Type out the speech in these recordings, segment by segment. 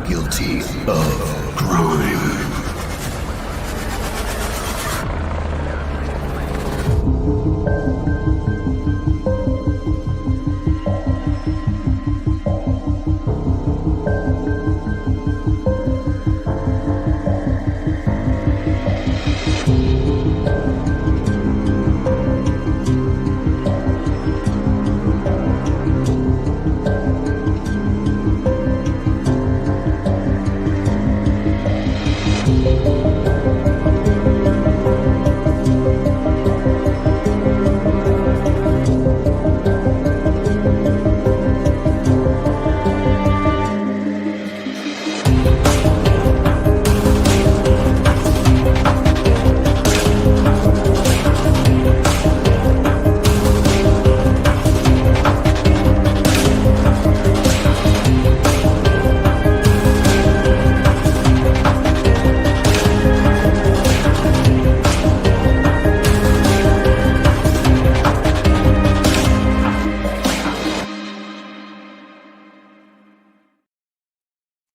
guilty of crime.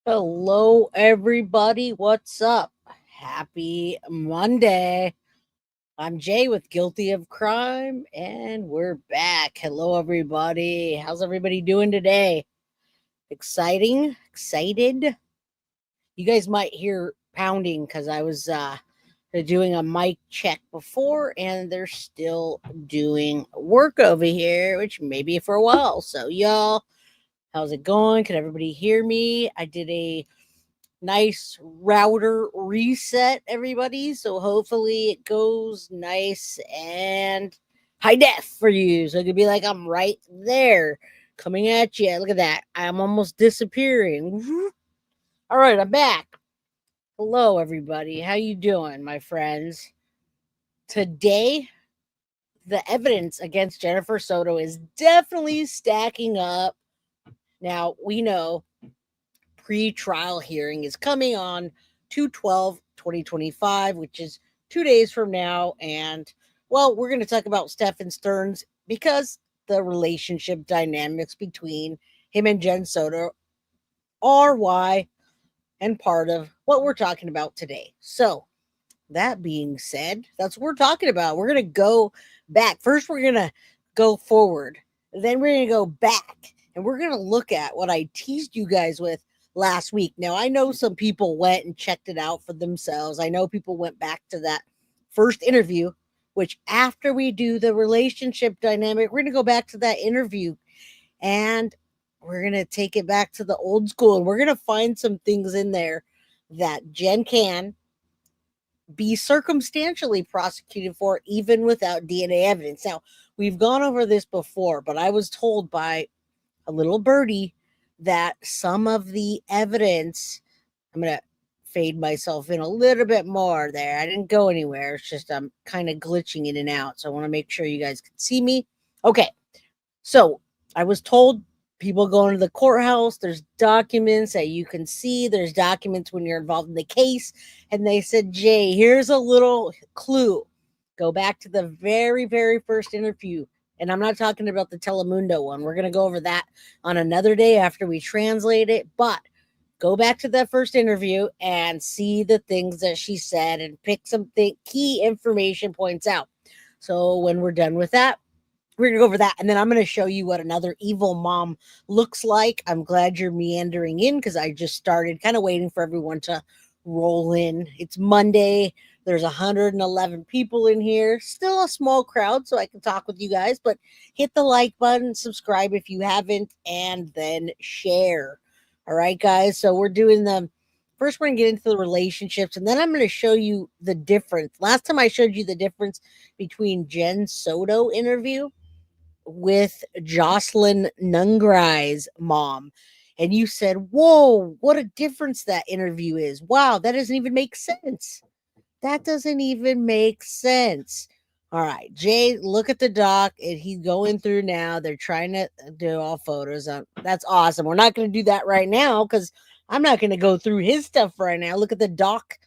Hello, everybody. What's up? Happy Monday. I'm Jay with Guilty of Crime, and we're back. Hello, everybody. How's everybody doing today? Exciting? Excited? You guys might hear pounding because I was doing a mic check before, and they're still doing work over here, which may be for a while. So, y'all, how's it going? Can everybody hear me? I did a nice router reset, everybody. So hopefully it goes nice and high def for you. So it could be like I'm right there coming at you. Look at that. I'm almost disappearing. All right, I'm back. Hello, everybody. How you doing, my friends? Today, the evidence against Jennifer Soto is definitely stacking up. Now, we know pre-trial hearing is coming on 2/12/2025, which is 2 days from now. And, well, we're going to talk about Stephan Sterns because the relationship dynamics between him and Jenn Soto are why and part of what we're talking about today. So, that being said, that's what we're talking about. We're going to go back. First, we're going to go forward. Then we're going to go back. And we're going to look at what I teased you guys with last week. Now, I know some people went and checked it out for themselves. I know people went back to that first interview, which after we do the relationship dynamic, we're going to go back to that interview and we're going to take it back to the old school. And we're going to find some things in there that Jenn can be circumstantially prosecuted for even without DNA evidence. Now, we've gone over this before, but I was told by a little birdie that some of the evidence, I'm going to fade myself in a little bit more there. I didn't go anywhere. It's just I'm kind of glitching in and out. So I want to make sure you guys can see me. Okay. So I was told people going to the courthouse, there's documents that you can see. There's documents when you're involved in the case. And they said, Jay, here's a little clue. Go back to the very, very first interview. And I'm not talking about the Telemundo one. We're going to go over that on another day after we translate it. But go back to that first interview and see the things that she said and pick some key information points out. So when we're done with that, we're going to go over that. And then I'm going to show you what another evil mom looks like. I'm glad you're meandering in because I just started kind of waiting for everyone to roll in. It's Monday. There's 111 people in here. Still a small crowd, so I can talk with you guys. But hit the like button, subscribe if you haven't, and then share. All right, guys? So we're doing the first, we're going to get into the relationships, and then I'm going to show you the difference. Last time I showed you the difference between Jenn Soto interview with Jocelyn Nungrai's mom. And you said, whoa, what a difference that interview is. Wow, that doesn't even make sense. That doesn't even make sense. All right, Jay, look at the doc. And he's going through now. They're trying to do all photos. That's awesome. We're not going to do that right now because I'm not going to go through his stuff right now. Look at the doc.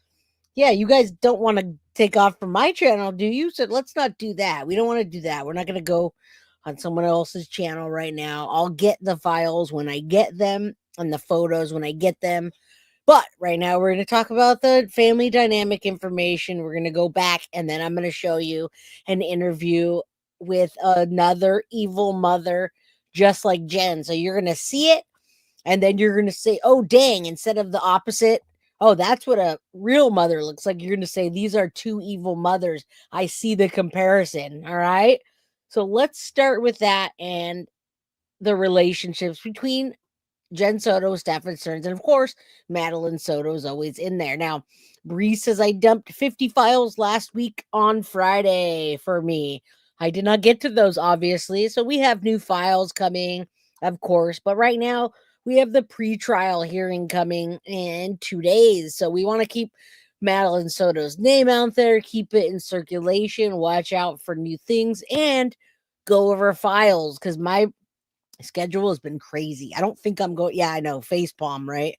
Yeah, you guys don't want to take off from my channel, do you? So let's not do that. We don't want to do that. We're not going to go on someone else's channel right now. I'll get the files when I get them and the photos when I get them. But right now, we're going to talk about the family dynamic information. We're going to go back, and then I'm going to show you an interview with another evil mother, just like Jenn. So you're going to see it, and then you're going to say, oh, dang, instead of the opposite. Oh, that's what a real mother looks like. You're going to say, these are two evil mothers. I see the comparison. All right. So let's start with that and the relationships between Jenn Soto, Stephan Sterns, and of course, Madeline Soto is always in there. Now, Bree says I dumped 50 files last week on Friday for me. I did not get to those, obviously. So we have new files coming, of course. But right now, we have the pre-trial hearing coming in 2 days. So we want to keep Madeline Soto's name out there, keep it in circulation, watch out for new things, and go over files because my schedule has been crazy. I don't think I'm going. Yeah, I know. Facepalm, right?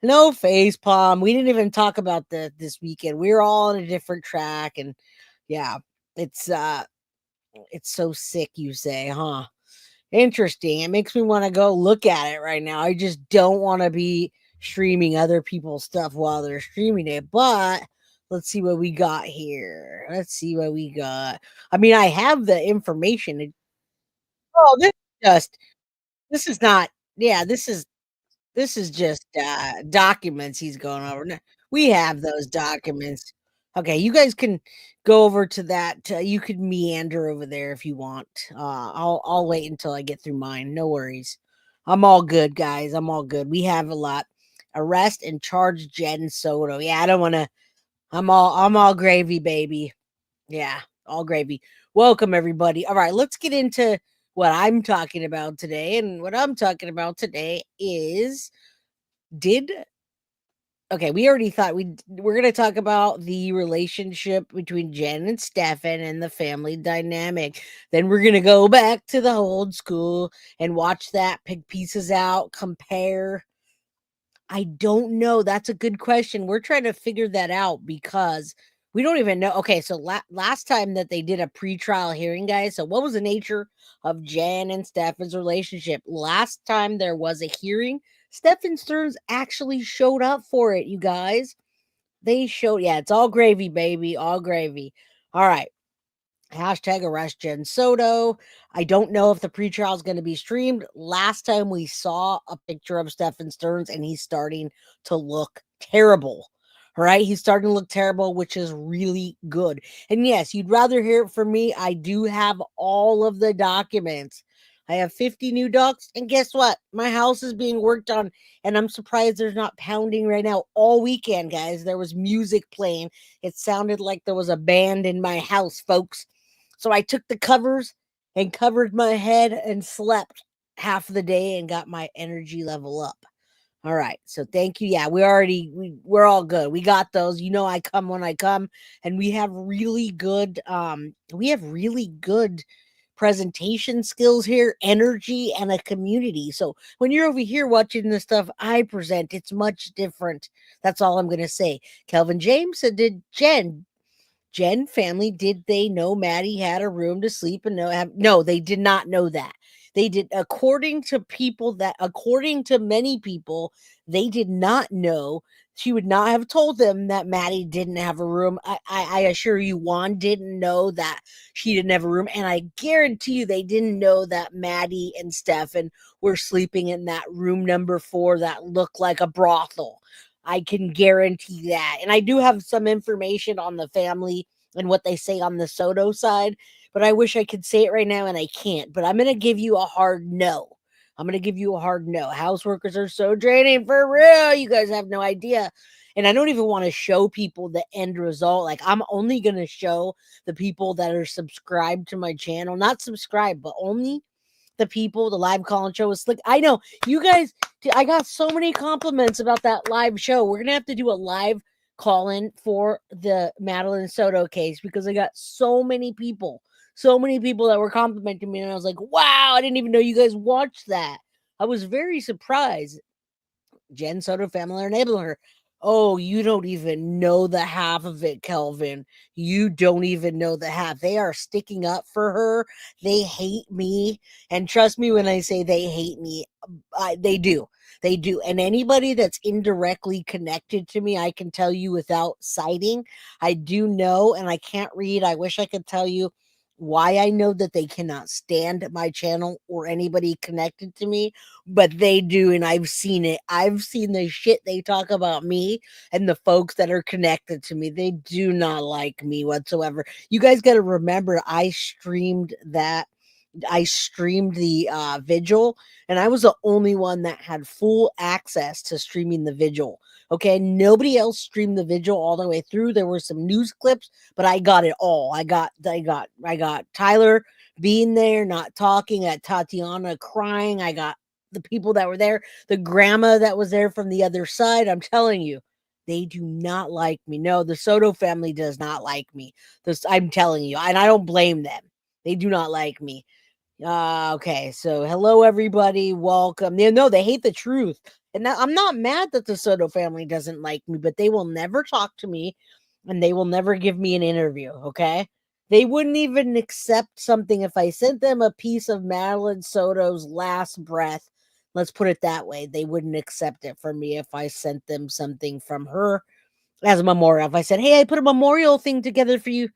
No facepalm. We didn't even talk about this weekend. We were all on a different track, and yeah, it's so sick. You say, huh? Interesting. It makes me want to go look at it right now. I just don't want to be streaming other people's stuff while they're streaming it. But let's see what we got here. Let's see what we got. I mean, I have the information. Oh, just this is not. Yeah, this is just, documents he's going over. No, we have those documents. Okay, you guys can go over to that, you could meander over there if you want. I'll wait until I get through mine, no worries. I'm all good, guys, I'm all good. We have a lot. Arrest and charge Jenn Soto. Yeah, I don't wanna I'm all gravy, baby. Yeah, all gravy. Welcome, everybody. All right, let's get into what I'm talking about today, and what I'm talking about today is did okay, we already thought we're gonna talk about the relationship between Jenn and Stephan and the family dynamic. Then we're gonna go back to the old school and watch that, pick pieces out, compare. I don't know. That's a good question. We're trying to figure that out because we don't even know. Okay, so last time that they did a pre-trial hearing, guys. So what was the nature of Jenn and Stephan's relationship? Last time there was a hearing, Stephan Sterns actually showed up for it, you guys. They showed, yeah, it's all gravy, baby, all gravy. All right. Hashtag arrest Jenn Soto. I don't know if the pretrial is going to be streamed. Last time we saw a picture of Stephan Sterns and he's starting to look terrible. All right. He's starting to look terrible, which is really good. And yes, you'd rather hear it from me. I do have all of the documents. I have 50 new docs. And guess what? My house is being worked on. And I'm surprised there's not pounding right now all weekend, guys. There was music playing. It sounded like there was a band in my house, folks. So I took the covers and covered my head and slept half of the day and got my energy level up. All right. So thank you. Yeah, we're all good. We got those. You know I come when I come, and we have really good presentation skills here, energy, and a community. So when you're over here watching the stuff I present, it's much different. That's all I'm gonna say. Kelvin James said, did Jenn family, did they know Maddie had a room to sleep and no, they did not know that. They did, according to many people, they did not know. She would not have told them that Maddie didn't have a room. I assure you, Juan didn't know that she didn't have a room. And I guarantee you they didn't know that Maddie and Stephan were sleeping in that room number 4 that looked like a brothel. I can guarantee that. And I do have some information on the family and what they say on the Soto side, but I wish I could say it right now and I can't. But I'm going to give you a hard no. I'm going to give you a hard no. House workers are so draining for real. You guys have no idea. And I don't even want to show people the end result. Like, I'm only going to show the people that are subscribed to my channel, not subscribed, but only the people. The live call and show was slick. I know you guys, I got so many compliments about that live show. We're gonna have to do a live call in for the Madeline Soto case because I got so many people that were complimenting me, and I was like, wow, I didn't even know you guys watched that. I was very surprised. Jenn Soto family enabler. Oh, you don't even know the half of it, Kelvin. You don't even know the half. They are sticking up for her. They hate me. And trust me when I say they hate me, they do. They do. And anybody that's indirectly connected to me, I can tell you without citing, I do know, and I can't read. I wish I could tell you why I know that they cannot stand my channel or anybody connected to me, but they do. And I've seen it. I've seen the shit they talk about me and the folks that are connected to me. They do not like me whatsoever. You guys got to remember, I streamed the vigil, and I was the only one that had full access to streaming the vigil. Okay, nobody else streamed the vigil all the way through. There were some news clips, but I got it all. I got Tyler being there, not talking, at Tatiana crying. I got the people that were there, the grandma that was there from the other side. I'm telling you, they do not like me. No, the Soto family does not like me. I'm telling you, and I don't blame them. They do not like me. Okay, so hello everybody, welcome. No, they hate the truth. And I'm not mad that the Soto family doesn't like me, but they will never talk to me and they will never give me an interview, okay? They wouldn't even accept something if I sent them a piece of Madeline Soto's last breath. Let's put it that way. They wouldn't accept it from me if I sent them something from her as a memorial. If I said, "Hey, I put a memorial thing together for you,"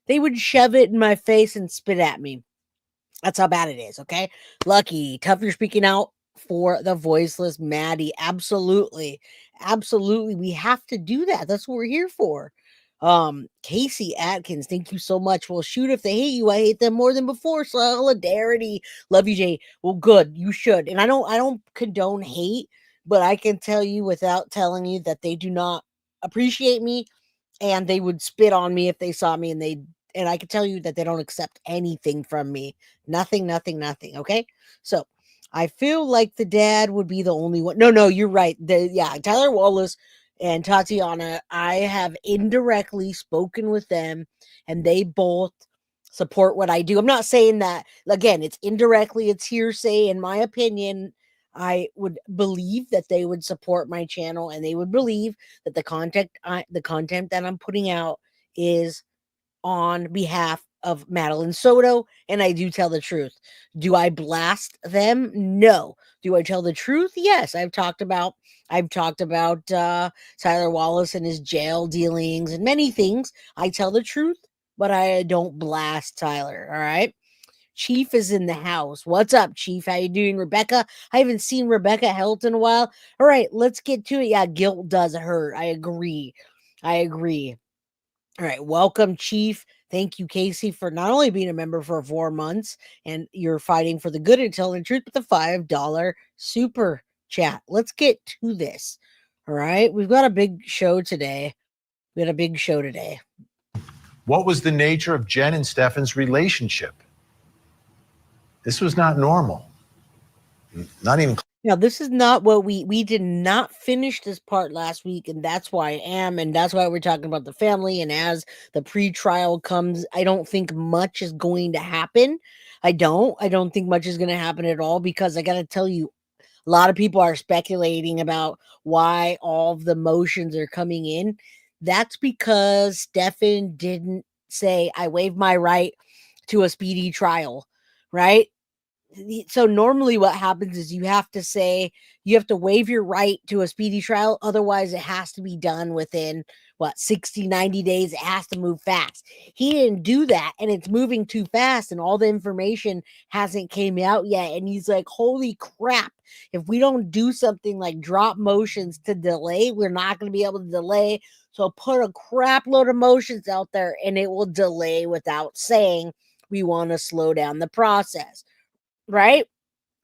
they would shove it in my face and spit at me. That's how bad it is, okay? Lucky, tough you're speaking out for the voiceless Maddie. Absolutely. Absolutely. We have to do that. That's what we're here for. Casey Atkins, thank you so much. Well, shoot, if they hate you, I hate them more than before. Solidarity. Love you, Jay. Well, good. You should. And I don't condone hate, but I can tell you without telling you that they do not appreciate me, and they would spit on me if they saw me, and I can tell you that they don't accept anything from me. Nothing, nothing, nothing. Okay. So I feel like the dad would be the only one. No, you're right. Tyler Wallace and Tatiana, I have indirectly spoken with them, and they both support what I do. I'm not saying that, again, it's indirectly, it's hearsay. In my opinion, I would believe that they would support my channel, and they would believe that the content that I'm putting out is on behalf of Madeline Soto, and I do tell the truth. Do I blast them? No. Do I tell the truth? Yes. I've talked about Tyler Wallace and his jail dealings and many things. I tell the truth, but I don't blast Tyler. All right. Chief is in the house. What's up, Chief? How you doing, Rebecca? I haven't seen Rebecca Helt in a while. All right, let's get to it. Yeah, guilt does hurt. I agree. All right, welcome, Chief. Thank you, Casey, for not only being a member for 4 months and you're fighting for the good and telling the truth, but the $5 super chat. Let's get to this. All right, we've got a big show today. What was the nature of Jenn and Stephan's relationship? This was not normal. Not even. Now, this is not what we did not finish this part last week, and that's why I am, and that's why we're talking about the family. And as the pre-trial comes, I don't think much is going to happen. I don't think much is going to happen at all, because I got to tell you, a lot of people are speculating about why all of the motions are coming in. That's because Stephan didn't say, "I waive my right to a speedy trial," right? So normally what happens is you have to waive your right to a speedy trial. Otherwise, it has to be done within 60, 90 days. It has to move fast. He didn't do that, and it's moving too fast, and all the information hasn't came out yet. And he's like, holy crap, if we don't do something like drop motions to delay, we're not going to be able to delay. So put a crap load of motions out there, and it will delay without saying we want to slow down the process. Right?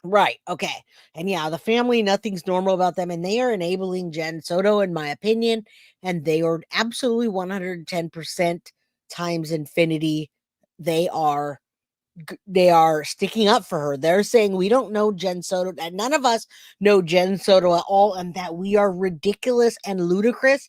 Right. Okay. And yeah, the family, nothing's normal about them. And they are enabling Jenn Soto, in my opinion. And they are absolutely 110% times infinity. They are sticking up for her. They're saying we don't know Jenn Soto, and none of us know Jenn Soto at all, and that we are ridiculous and ludicrous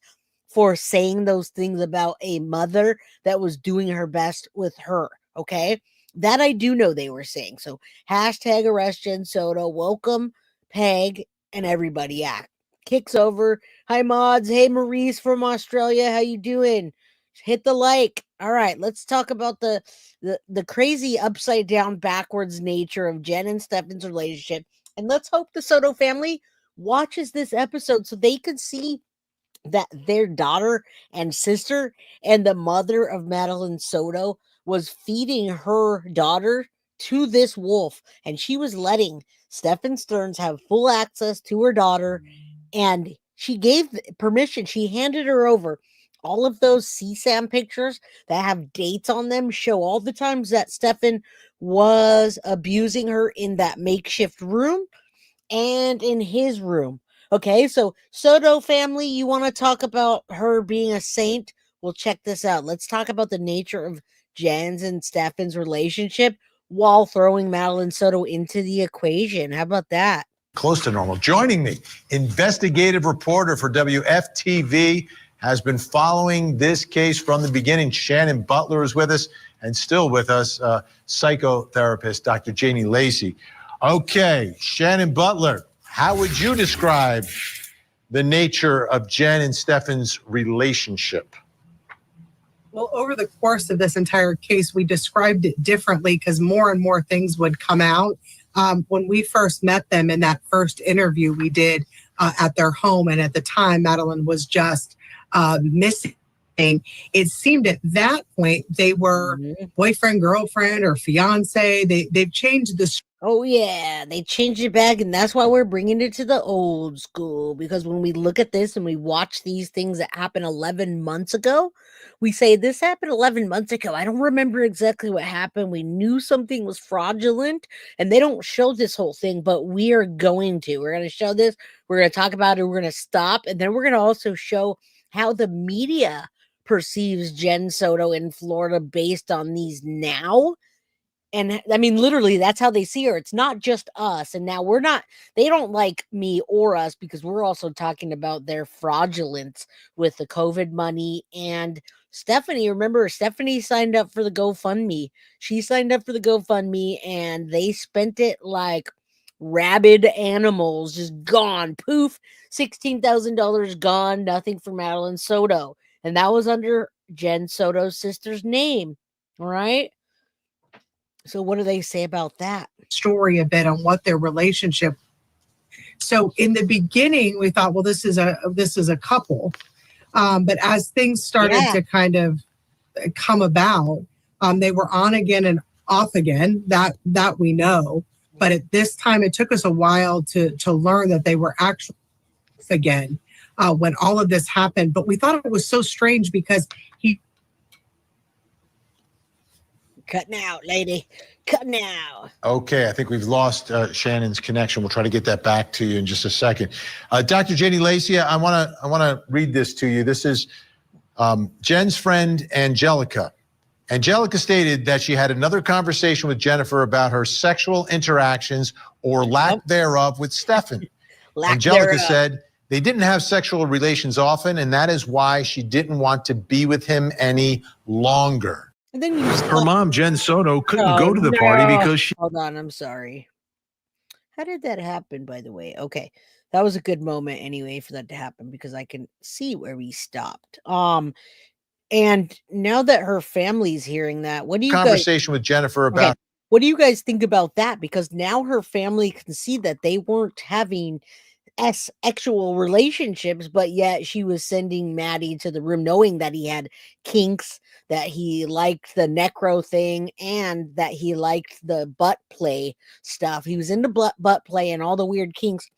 for saying those things about a mother that was doing her best with her. Okay. That I do know they were saying. So hashtag arrest Jenn Soto. Welcome, Peg, and everybody. Yeah. Kicks over. Hi, mods. Hey, Maurice from Australia. How you doing? Hit the like. All right. Let's talk about the crazy upside down backwards nature of Jenn and Stephan's relationship. And let's hope the Soto family watches this episode so they could see that their daughter and sister and the mother of Madeline Soto was feeding her daughter to this wolf, and she was letting Stephan Sterns have full access to her daughter, and she gave permission. She handed her over all of those CSAM pictures that have dates on them, show all the times that Stephan was abusing her in that makeshift room and in his room. Okay, so Soto family, you want to talk about her being a saint? Well, check this out. Let's talk about the nature of Jen's and Stephan's relationship while throwing Madeline Soto into the equation. How about that? Close to normal. Joining me, investigative reporter for WFTV, has been following this case from the beginning. Shannon Butler is with us, and still with us, psychotherapist Dr. Janie Lacey. Okay, Shannon Butler, how would you describe the nature of Jenn and Stephan's relationship? Well, over the course of this entire case, we described it differently because more and more things would come out. When we first met them in that first interview we did at their home, and at the time, Madeline was just missing. It seemed at that point they were boyfriend, girlfriend, or fiance. They've changed the. Oh, yeah, they changed it back, and that's why we're bringing it to the old school, because when we look at this and we watch these things that happened 11 months ago, we say, this happened 11 months ago. I don't remember exactly what happened. We knew something was fraudulent, and they don't show this whole thing, but we are going to. We're going to show this. We're going to talk about it. We're going to stop, and then we're going to also show how the media perceives Jenn Soto in Florida based on these now. And I mean, literally, that's how they see her. It's not just us. And now they don't like me or us because we're also talking about their fraudulence with the COVID money. And Stephanie, remember, Stephanie signed up for the GoFundMe. She signed up for the GoFundMe and they spent it like rabid animals, just gone. Poof, $16,000 gone. Nothing for Madeline Soto. And that was under Jenn Soto's sister's name. All right. So what do they say about that? Story a bit on what their relationship. So in the beginning, we thought, well, this is a couple. But as things started to kind of come about, they were on again and off again. That we know. But at this time, it took us a while to learn that they were actually off again when all of this happened. But we thought it was so strange because he. Cutting out, lady. Cutting out. Okay, I think we've lost Shannon's connection. We'll try to get that back to you in just a second. Dr. Janie Lacey, I want to read this to you. This is Jen's friend, Angelica. Angelica stated that she had another conversation with Jennifer about her sexual interactions or lack thereof with Stephan. Angelica said they didn't have sexual relations often, and that is why she didn't want to be with him any longer. And then her mom, Jenn Soto, couldn't go to the party because she. Hold on, I'm sorry. How did that happen, by the way? Okay, that was a good moment anyway for that to happen because I can see where we stopped. And now that her family's hearing that, what do you conversation with Jennifer about? Okay, what do you guys think about that? Because now her family can see that they weren't having sexual relationships, but yet she was sending Maddie to the room knowing that he had kinks, that he liked the necro thing, and that he liked the butt play stuff. He was into butt play and all the weird kinks.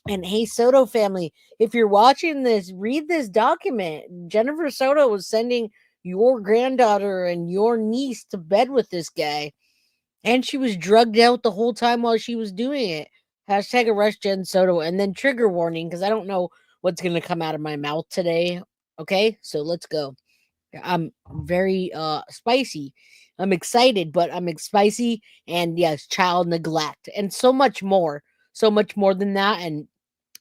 And hey, Soto family, if you're watching this, read this document. Jennifer Soto was sending your granddaughter and your niece to bed with this guy, and she was drugged out the whole time while she was doing it. Hashtag arrest Jenn Soto, and then trigger warning, because I don't know what's going to come out of my mouth today. Okay, so let's go. I'm very spicy. I'm excited, but I'm spicy. And yes, child neglect and so much more than that. And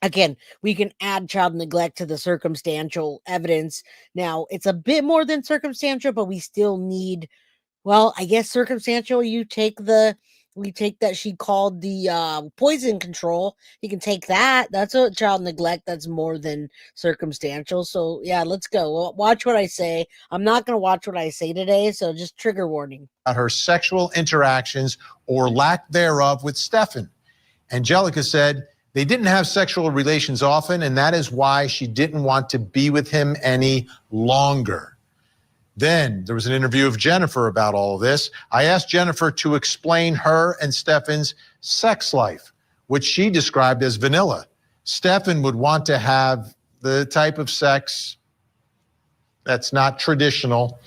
again, we can add child neglect to the circumstantial evidence. Now, it's a bit more than circumstantial, but we still need, well, I guess circumstantial, we take that she called the poison control. You can take that. That's a child neglect. That's more than circumstantial. So yeah, let's go. Watch what I say. I'm not going to watch what I say today. So just trigger warning. Her sexual interactions or lack thereof with Stephan. Angelica said They didn't have sexual relations often, and that is why she didn't want to be with him any longer. Then there was an interview of Jennifer about all of this. I asked Jennifer to explain her and Stephan's sex life, which she described as vanilla. Stephan would want to have the type of sex that's not traditional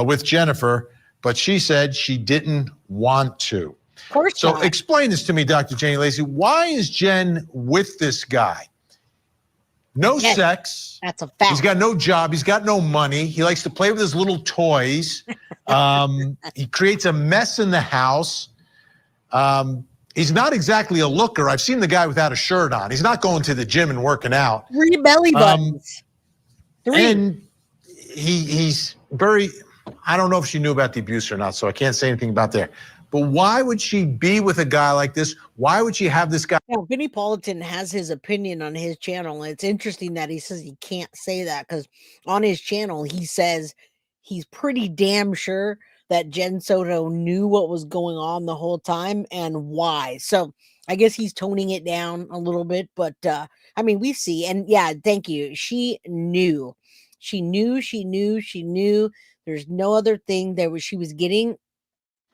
with Jennifer, but she said she didn't want to. Of course So not. explain this to me, Dr. Janie Lacey. Why is Jenn with this guy? No Yes, sex. That's a fact. He's got no job. He's got no money. He likes to play with his little toys. He creates a mess in the house. He's not exactly a looker. I've seen the guy without a shirt on. He's not going to the gym and working out. 3 belly buttons. 3. And he's very, I don't know if she knew about the abuse or not, so I can't say anything about that. But why would she be with a guy like this? Why would she have this guy? Now, Vinnie Politan has his opinion on his channel, and it's interesting that he says he can't say that because on his channel, he says he's pretty damn sure that Jenn Soto knew what was going on the whole time and why. So I guess he's toning it down a little bit, but I mean, we see, and yeah, thank you. She knew. She knew. There's no other thing that she was getting.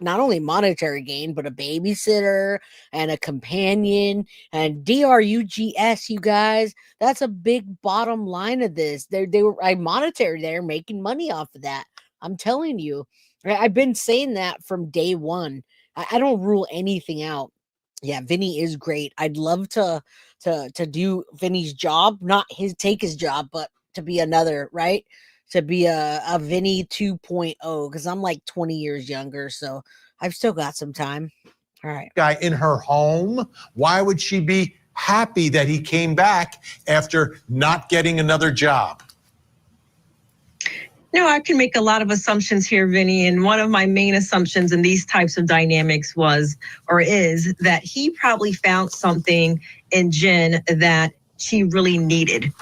Not only monetary gain, but a babysitter and a companion and DRUGS, you guys. That's a big bottom line of this. They were monetary. They're making money off of that. I'm telling you. I've been saying that from day one. I don't rule anything out. Yeah, Vinny is great. I'd love to do Vinny's job, not take his job, but to be another, right? To be a Vinny 2.0, because I'm like 20 years younger, so I've still got some time. All right. Guy in her home. Why would she be happy that he came back after not getting another job? No, I can make a lot of assumptions here, Vinny. And one of my main assumptions in these types of dynamics was, or is, that he probably found something in Jenn that she really needed.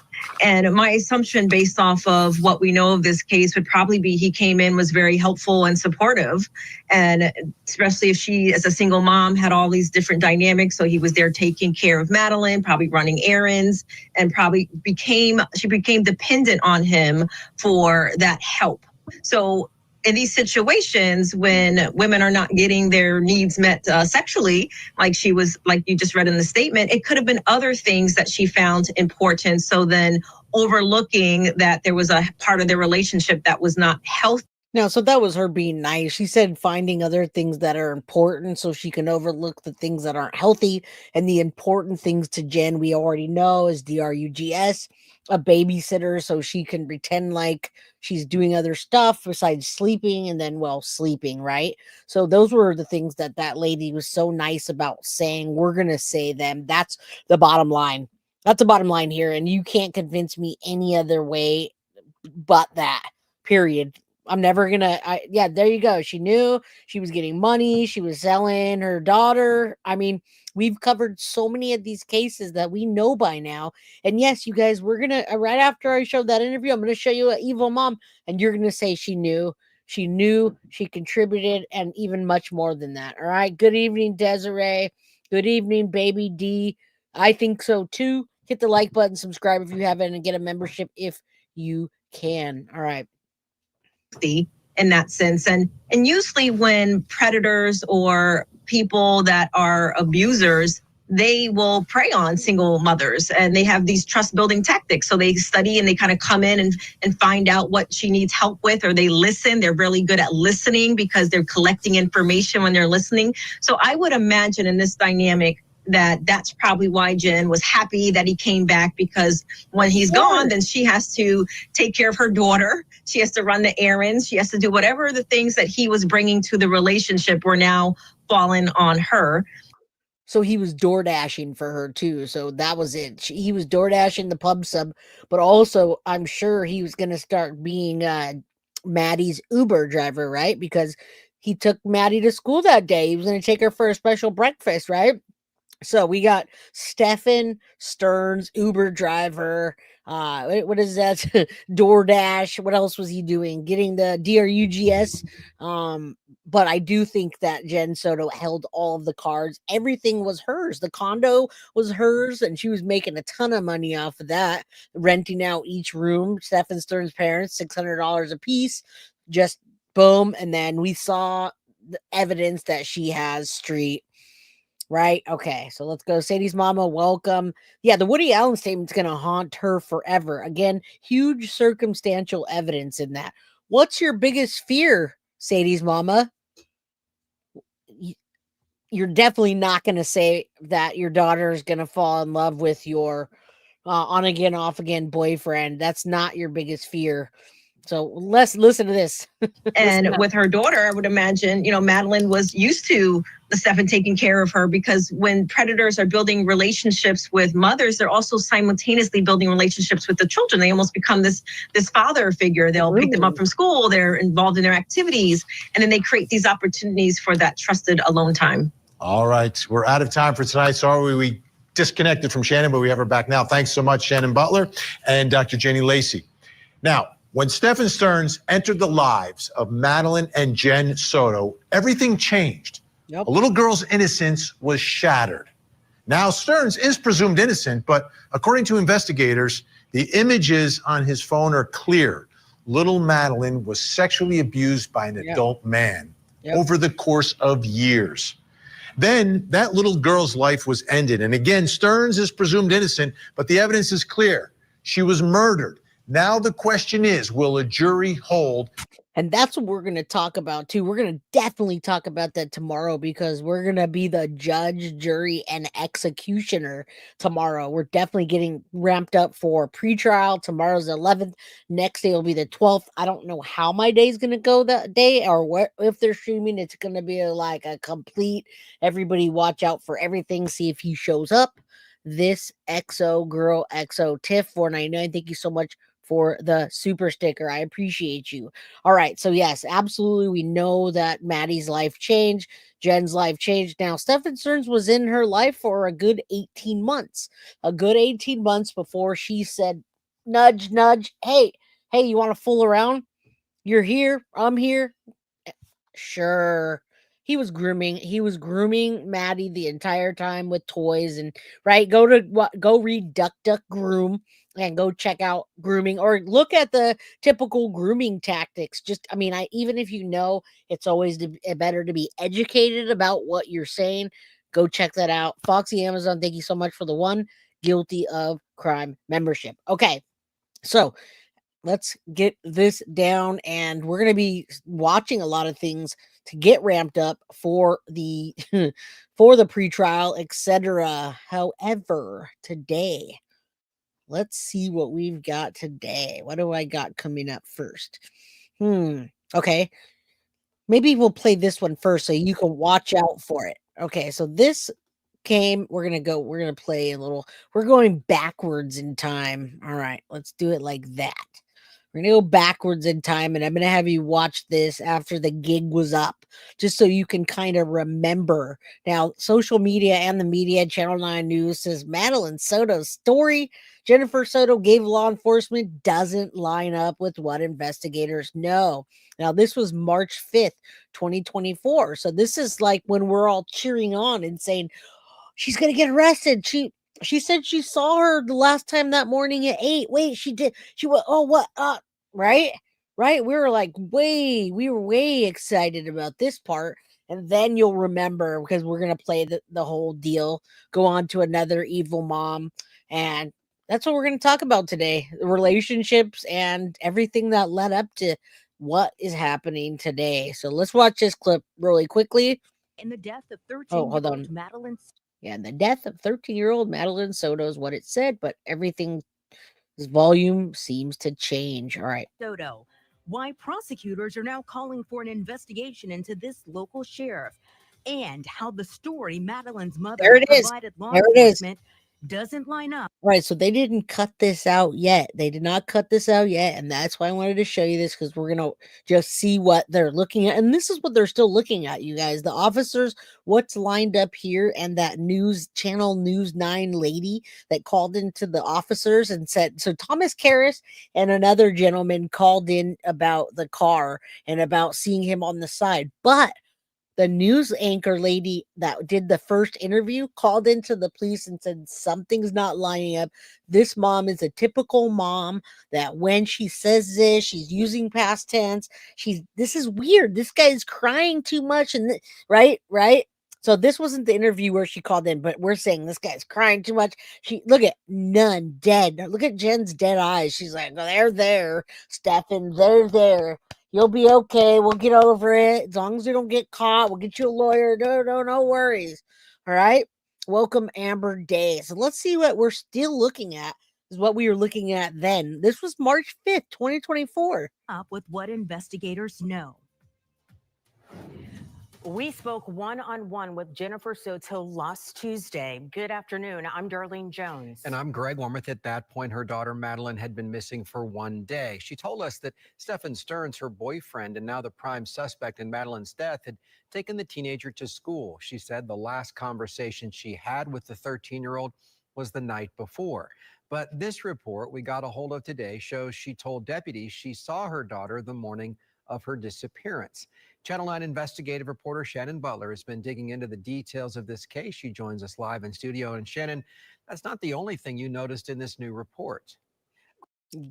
And my assumption based off of what we know of this case would probably be he came in, was very helpful and supportive. And especially if she, as a single mom, had all these different dynamics. So he was there taking care of Madeline, probably running errands, and probably became dependent on him for that help. So in these situations, when women are not getting their needs met sexually, like you just read in the statement, it could have been other things that she found important. So then overlooking that there was a part of their relationship that was not healthy. Now, so that was her being nice. She said finding other things that are important so she can overlook the things that aren't healthy. And the important things to Jenn, we already know, is DRUGS, a babysitter so she can pretend like she's doing other stuff besides sleeping and then, well, sleeping, right? So those were the things that lady was so nice about saying. We're going to say them. That's the bottom line. That's the bottom line here. And you can't convince me any other way but that, period. I'm never gonna, yeah, there you go. She knew she was getting money. She was selling her daughter. I mean, we've covered so many of these cases that we know by now. And yes, you guys, we're gonna, right after I showed that interview, I'm gonna show you an evil mom, and you're gonna say she knew, she contributed, and even much more than that. All right. Good evening, Desiree. Good evening, baby D. I think so too. Hit the like button, subscribe if you haven't, and get a membership if you can. All right. In that sense. And usually when predators or people that are abusers, they will prey on single mothers, and they have these trust building tactics. So they study and they kind of come in and find out what she needs help with, or they listen. They're really good at listening because they're collecting information when they're listening. So I would imagine in this dynamic that's probably why Jenn was happy that he came back, because when he's gone, then she has to take care of her daughter. She has to run the errands. She has to do whatever the things that he was bringing to the relationship were now falling on her. So he was door dashing for her too. So that was it. He was door dashing the pub sub, but also I'm sure he was going to start being Maddie's Uber driver, right? Because he took Maddie to school that day. He was going to take her for a special breakfast, right? So we got Stephan Sterns, Uber driver. What is that? DoorDash. What else was he doing? Getting the DRUGS. But I do think that Jenn Soto held all of the cards. Everything was hers. The condo was hers, and she was making a ton of money off of that, renting out each room. Stephan Sterns' parents, $600 a piece. Just boom. And then we saw the evidence that she has street. Right. Okay. So let's go. Sadie's mama, welcome. Yeah, the Woody Allen statement's going to haunt her forever. Again, huge circumstantial evidence in that. What's your biggest fear, Sadie's mama? You're definitely not going to say that your daughter is going to fall in love with your on again, off again boyfriend. That's not your biggest fear. So let's listen to this. And with her daughter, I would imagine, Madeline was used to the Stephan taking care of her, because when predators are building relationships with mothers, they're also simultaneously building relationships with the children. They almost become this father figure. They'll pick them up from school. They're involved in their activities. And then they create these opportunities for that trusted alone time. All right. We're out of time for tonight. Sorry we disconnected from Shannon, but we have her back now. Thanks so much, Shannon Butler and Dr. Jenny Lacey. Now, when Stephan Sterns entered the lives of Madeline and Jenn Soto, everything changed. Yep. A little girl's innocence was shattered. Now, Sterns is presumed innocent, but according to investigators, the images on his phone are clear. Little Madeline was sexually abused by an adult man over the course of years. Then that little girl's life was ended. And again, Sterns is presumed innocent, but the evidence is clear. She was murdered. Now the question is, will a jury hold? And that's what we're going to talk about too. We're going to definitely talk about that tomorrow, because we're going to be the judge, jury, and executioner tomorrow. We're definitely getting ramped up for pretrial. Tomorrow's the 11th. Next day will be the 12th. I don't know how my day's going to go that day, or what, if they're streaming, it's going to be like a complete, everybody watch out for everything. See if he shows up. This XO girl, XO Tiff 499. Thank you so much for the super sticker. I appreciate you. All right. So yes, absolutely. We know that Maddie's life changed. Jen's life changed. Now, Stephan Sterns was in her life for a good 18 months. A good 18 months before she said, nudge, nudge. Hey, you want to fool around? You're here. I'm here. Sure. He was grooming Maddie the entire time with toys, and right. Go read Duck Duck Groom and go check out grooming, or look at the typical grooming tactics. Even if you know, it's always better to be educated about what you're saying. Go check that out. Foxy Amazon, thank you so much for the one guilty of crime membership. Okay. So let's get this down, and we're going to be watching a lot of things to get ramped up for the for the pretrial, etc. However, today, let's see what we've got today. What do I got coming up first? Okay. Maybe we'll play this one first so you can watch out for it. Okay, so this came, we're gonna play a little, we're going backwards in time. All right, let's do it like that. We're going to go backwards in time, and I'm going to have you watch this after the gig was up, just so you can kind of remember. Now, social media and the media, Channel 9 News says Madeline Soto's story Jennifer Soto gave law enforcement doesn't line up with what investigators know. Now, this was March 5th, 2024. So this is like when we're all cheering on and saying, she's going to get arrested. She said she saw her the last time that morning at 8. Wait, she did. She went, oh, what? Right? We were way excited about this part. And then you'll remember, because we're going to play the whole deal, go on to another evil mom. And that's what we're going to talk about today. The relationships and everything that led up to what is happening today. So let's watch this clip really quickly. In the death of 13-year-old Madeline. Yeah, the death of 13-year-old Madeline Soto is what it said, but everything's volume seems to change. All right. Soto, why prosecutors are now calling for an investigation into this local sheriff, and how the story Madeline's mother provided law enforcement doesn't line up. Right, so they didn't cut this out yet. They did not cut this out yet, and that's why I wanted to show you this, because we're gonna just see what they're looking at, and this is what they're still looking at, you guys. The officers, what's lined up here, and that channel News 9 lady that called into the officers and said, so Thomas Karras and another gentleman called in about the car and about seeing him on the side, but the news anchor lady that did the first interview called into the police and said something's not lining up. This mom is a typical mom that when she says this, she's using past tense. This is weird. This guy is crying too much. And right. So this wasn't the interview where she called in, but we're saying this guy's crying too much. Look at none dead. Look at Jen's dead eyes. She's like, oh, they're there, Stephan, they're there. You'll be okay. We'll get over it. As long as you don't get caught, we'll get you a lawyer. No worries. All right. Welcome, Amber Day. So let's see what we're still looking at. Is what we were looking at then. This was March 5th, 2024. Up with what investigators know. We spoke one-on-one with Jennifer Soto last Tuesday. Good afternoon. I'm Darlene Jones. And I'm Greg Wormuth. At that point, her daughter Madeline had been missing for 1 day. She told us that Stephan Sterns, her boyfriend and now the prime suspect in Madeline's death, had taken the teenager to school. She said the last conversation she had with the 13-year-old was the night before. But this report we got a hold of today shows she told deputies she saw her daughter the morning of her disappearance. Channel 9 investigative reporter Shannon Butler has been digging into the details of this case. She joins us live in studio. And Shannon, that's not the only thing you noticed in this new report.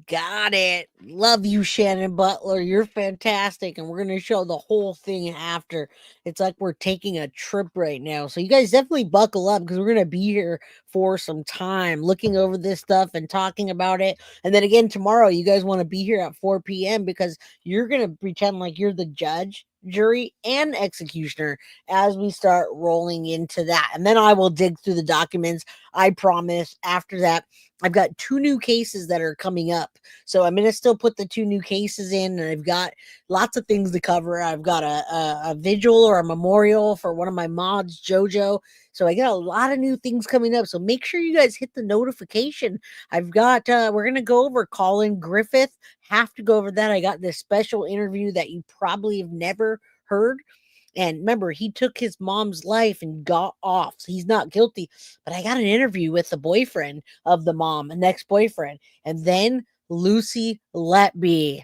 Got it. Love you, Shannon Butler. You're fantastic. And we're going to show the whole thing after. It's like we're taking a trip right now. So you guys definitely buckle up, because we're going to be here for some time looking over this stuff and talking about it. And then again, tomorrow, you guys want to be here at 4 p.m. because you're going to pretend like you're the judge, jury, and executioner as we start rolling into that. And then I will dig through the documents. I promise. After that, I've got 2 new cases that are coming up. So I'm going to still put the 2 new cases in, and I've got lots of things to cover. I've got a vigil or a memorial for one of my mods, JoJo. So I got a lot of new things coming up. So make sure you guys hit the notification. I've got, we're going to go over Colin Griffith. Have to go over that. I got this special interview that you probably have never heard. And remember, he took his mom's life and got off. So he's not guilty. But I got an interview with the boyfriend of the mom, an ex-boyfriend. And then Lucy Letby,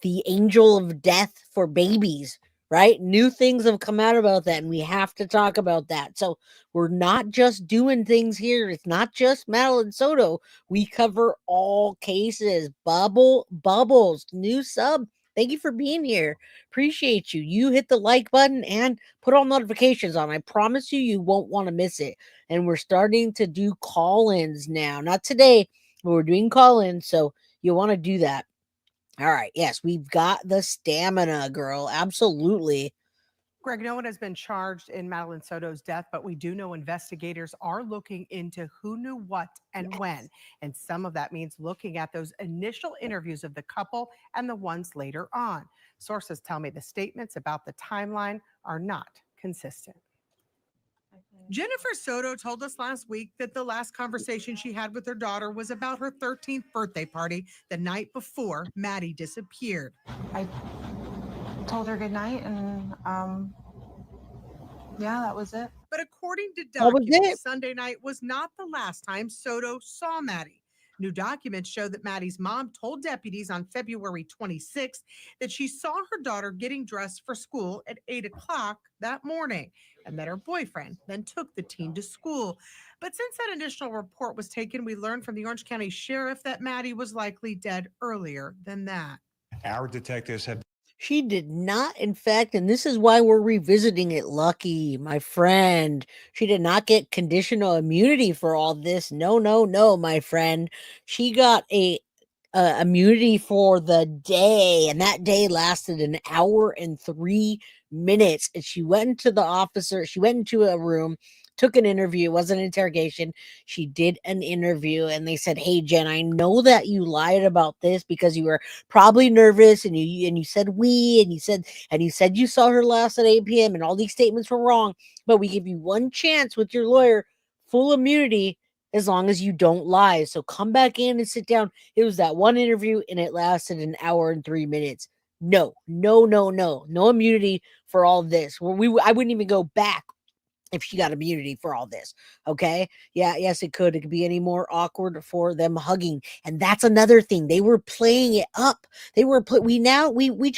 the angel of death for babies, right? New things have come out about that, and we have to talk about that. So we're not just doing things here. It's not just Madeline Soto. We cover all cases. Bubbles, new sub. Thank you for being here. Appreciate you. You hit the like button and put all notifications on. I promise you won't want to miss it. And we're starting to do call-ins now. Not today, but we're doing call-ins, so you want to do that. All right. Yes, we've got the stamina, girl. Absolutely. Greg, no one has been charged in Madeline Soto's death, but we do know investigators are looking into who knew what and when. And some of that means looking at those initial interviews of the couple and the ones later on. Sources tell me the statements about the timeline are not consistent. Jennifer Soto told us last week that the last conversation she had with her daughter was about her 13th birthday party the night before Maddie disappeared. I told her good night, and yeah, that was it. But according to That was documents, it. Sunday night was not the last time Soto saw Maddie. New documents show that Maddie's mom told deputies on February 26th that she saw her daughter getting dressed for school at 8 o'clock that morning, and that her boyfriend then took the teen to school. But since that initial report was taken, we learned from the Orange County Sheriff that Maddie was likely dead earlier than that. Our detectives have. She did not, in fact, and this is why we're revisiting it, Lucky, my friend. She did not get conditional immunity for all this. No, my friend. She got a immunity for the day, and that day lasted an hour and 3 minutes. And she went into a room, took an interview. It wasn't an interrogation. She did an interview, and they said, "Hey, Jen, I know that you lied about this because you were probably nervous, and you said you said you saw her last at 8 p.m. and all these statements were wrong. But we give you one chance with your lawyer, full immunity. as long as you don't lie. So come back in and sit down. It was that one interview and it lasted an hour and 3 minutes. No immunity for all this. I wouldn't even go back if she got immunity for all this. Okay. Yeah. Yes, it could. It could be any more awkward for them hugging. And that's another thing. They were playing it up. We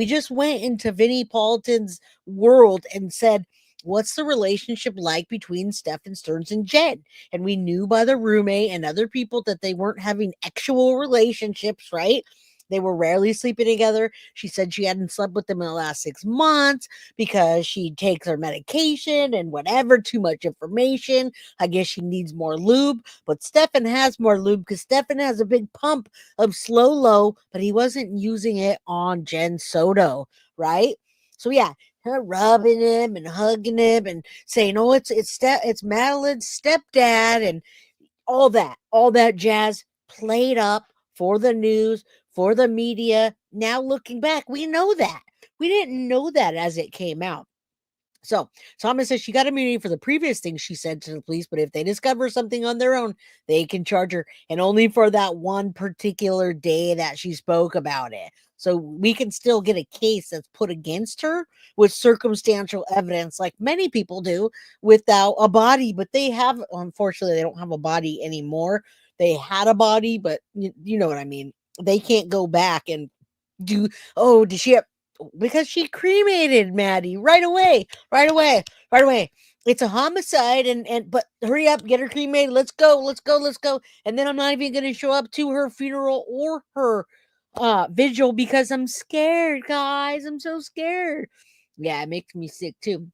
just went into Vinnie Paulton's world and said, what's the relationship like between Stephan Sterns and Jenn? And we knew by the roommate and other people that they weren't having actual relationships, right? They were rarely sleeping together. She said she hadn't slept with them in the last 6 months because she takes her medication and whatever, too much information. I guess she needs more lube, but Stephan has more lube because Stephan has a big pump of slow low, but he wasn't using it on Jenn Soto, right? So yeah, her rubbing him and hugging him and saying, "Oh, it's Madeline's stepdad," and all that jazz played up for the news, for the media. Now looking back, we know that. We didn't know that as it came out. So Thomas says she got immunity for the previous things she said to the police, but if they discover something on their own, they can charge her, and only for that one particular day that she spoke about it. So we can still get a case that's put against her with circumstantial evidence, like many people do, without a body. But unfortunately, they don't have a body anymore. They had a body, but you know what I mean. They can't go back and do, oh, did she have, because she cremated Maddie right away. It's a homicide, but hurry up, get her cremated. Let's go. And then I'm not even gonna show up to her funeral or her vigil because I'm scared, guys. I'm so scared. Yeah, it makes me sick too.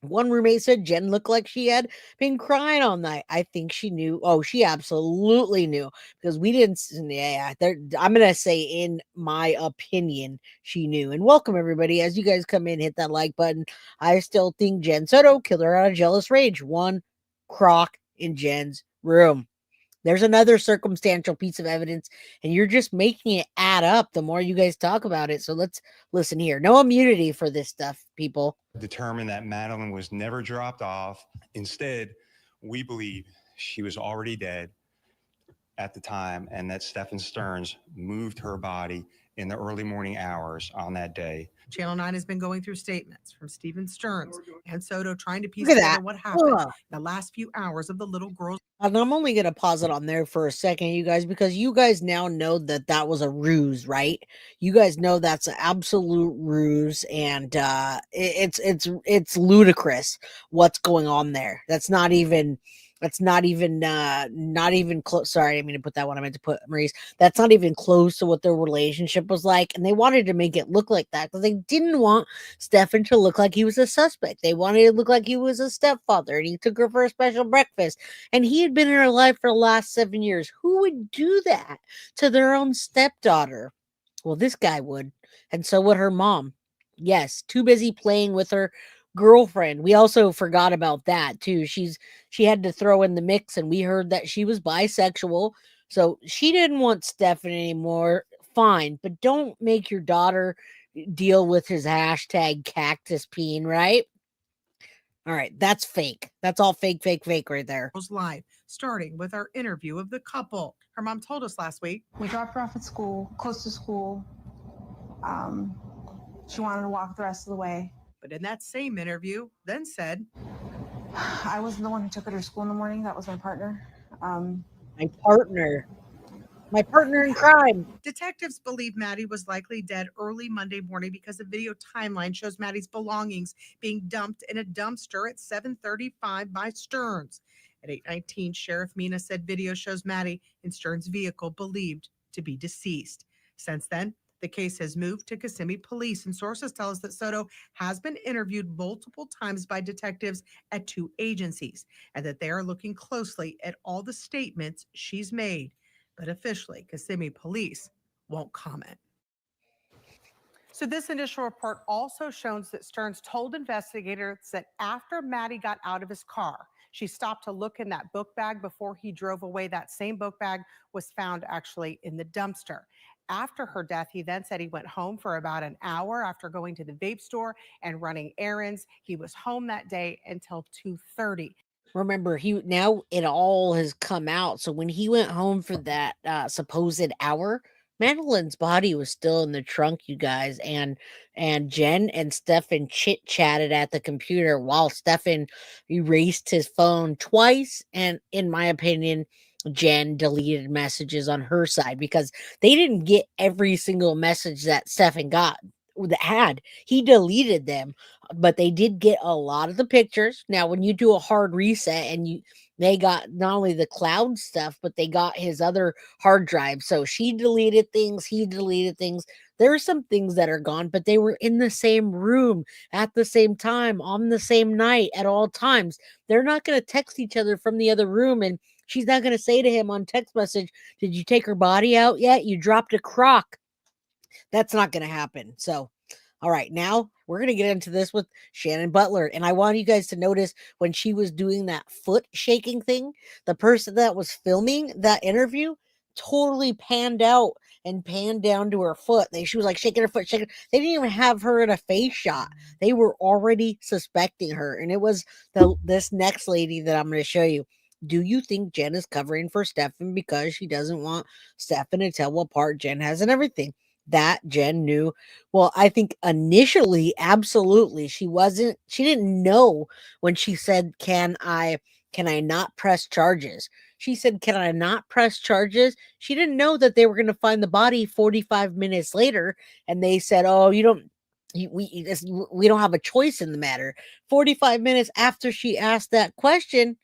One roommate said Jenn looked like she had been crying all night. I think she knew. Oh, she absolutely knew because we didn't. Yeah, I'm going to say, in my opinion, she knew. And welcome, everybody. As you guys come in, hit that like button. I still think Jenn Soto killed her out of jealous rage. One crock in Jenn's room. There's another circumstantial piece of evidence, and you're just making it add up the more you guys talk about it. So let's listen here. No immunity for this stuff, people. Determined that Madeline was never dropped off. Instead, we believe she was already dead at the time and that Stephan Sterns moved her body in the early morning hours on that day. Channel 9 has been going through statements from Stephan Sterns and Soto trying to piece Look at together that. what happened Ugh. the last few hours of the little girl's. And I'm only going to pause it on there for a second, you guys, because you guys now know that was a ruse, right? You guys know that's an absolute ruse, and it's ludicrous what's going on there. That's not even close. Sorry, I didn't mean to put that one. I meant to put Maurice. That's not even close to what their relationship was like, and they wanted to make it look like that because they didn't want Stephan to look like he was a suspect. They wanted it to look like he was a stepfather, and he took her for a special breakfast, and he had been in her life for the last 7 years. Who would do that to their own stepdaughter? Well, this guy would, and so would her mom. Yes, too busy playing with her girlfriend. We also forgot about that too. She had to throw in the mix, and we heard that she was bisexual, so she didn't want Stephan anymore. Fine, but don't make your daughter deal with his hashtag cactus peen, right? All right, that's fake. That's all fake right there. Live, starting with our interview of the couple. Her mom told us last week. We dropped her off at school, close to school. She wanted to walk the rest of the way. But in that same interview, then said, I wasn't the one who took her to school in the morning. That was my partner. My partner in crime. Detectives believe Maddie was likely dead early Monday morning because the video timeline shows Maddie's belongings being dumped in a dumpster at 7:35 by Sterns. At 8:19, Sheriff Mina said video shows Maddie in Sterns' vehicle believed to be deceased. Since then, the case has moved to Kissimmee Police, and sources tell us that Soto has been interviewed multiple times by detectives at 2 agencies, and that they are looking closely at all the statements she's made. But officially, Kissimmee Police won't comment. So this initial report also shows that Sterns told investigators that after Maddie got out of his car, she stopped to look in that book bag before he drove away. That same book bag was found actually in the dumpster. After her death, he then said he went home for about an hour after going to the vape store and running errands. He was home that day until 2:30. remember, now it all has come out. So when he went home for that supposed hour, Madeline's body was still in the trunk, you guys, and Jenn and Stephan chit chatted at the computer while Stephan erased his phone twice, and in my opinion, Jenn deleted messages on her side because they didn't get every single message that Stephan got that had. He deleted them, but they did get a lot of the pictures. Now, when you do a hard reset and they got not only the cloud stuff, but they got his other hard drive. So she deleted things, he deleted things. There are some things that are gone, but they were in the same room at the same time on the same night at all times. They're not going to text each other from the other room, and she's not going to say to him on text message, "Did you take her body out yet? You dropped a crock." That's not going to happen. So, all right, now we're going to get into this with Shannon Butler. And I want you guys to notice when she was doing that foot shaking thing, the person that was filming that interview totally panned out and panned down to her foot. She was like shaking her foot, shaking. They didn't even have her in a face shot. They were already suspecting her. And it was this next lady that I'm going to show you. Do you think Jenn is covering for Stephan because she doesn't want Stephan to tell what part Jenn has and everything? That Jenn knew. Well, I think initially, absolutely, she didn't know when she said, can I not press charges? She said, can I not press charges? She didn't know that they were going to find the body 45 minutes later. And they said, oh, we don't have a choice in the matter. 45 minutes after she asked that question,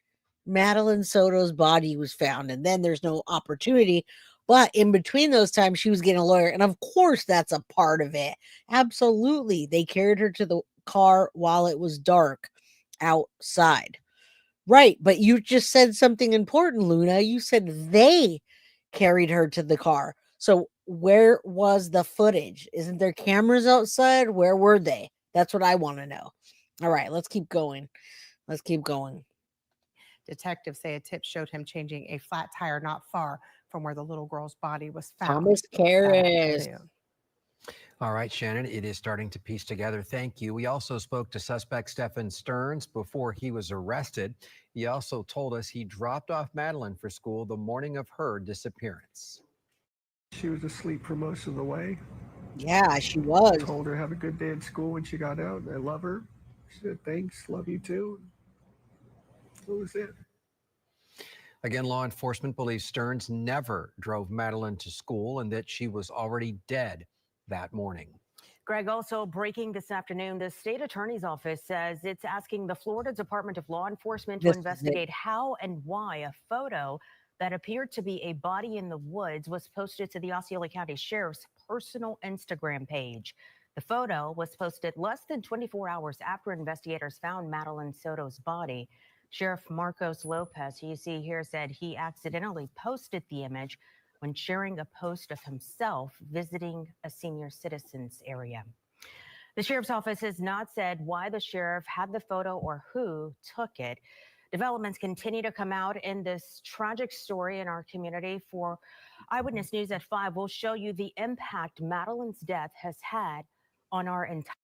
Madeline Soto's body was found. And then there's no opportunity. But in between those times, she was getting a lawyer. And of course, that's a part of it. Absolutely. They carried her to the car while it was dark outside. Right. But you just said something important, Luna. You said they carried her to the car. So where was the footage? Isn't there cameras outside? Where were they? That's what I want to know. All right, let's keep going. Detectives say a tip showed him changing a flat tire not far from where the little girl's body was found. Thomas Karras. All right, Shannon, it is starting to piece together. Thank you. We also spoke to suspect Stephan Sterns before he was arrested. He also told us he dropped off Madeline for school the morning of her disappearance. She was asleep for most of the way. Yeah, she was. I told her have a good day at school when she got out. I love her. She said, thanks, love you too. That was it. Again, law enforcement believes Sterns never drove Madeline to school and that she was already dead that morning. Greg, also breaking this afternoon, the state attorney's office says it's asking the Florida Department of Law Enforcement to investigate how and why a photo that appeared to be a body in the woods was posted to the Osceola County Sheriff's personal Instagram page. The photo was posted less than 24 hours after investigators found Madeline Soto's body. Sheriff Marcos Lopez, who you see here, said he accidentally posted the image when sharing a post of himself visiting a senior citizens area. The sheriff's office has not said why the sheriff had the photo or who took it. Developments continue to come out in this tragic story in our community. For Eyewitness News at 5, we'll show you the impact Madeline's death has had on our entire.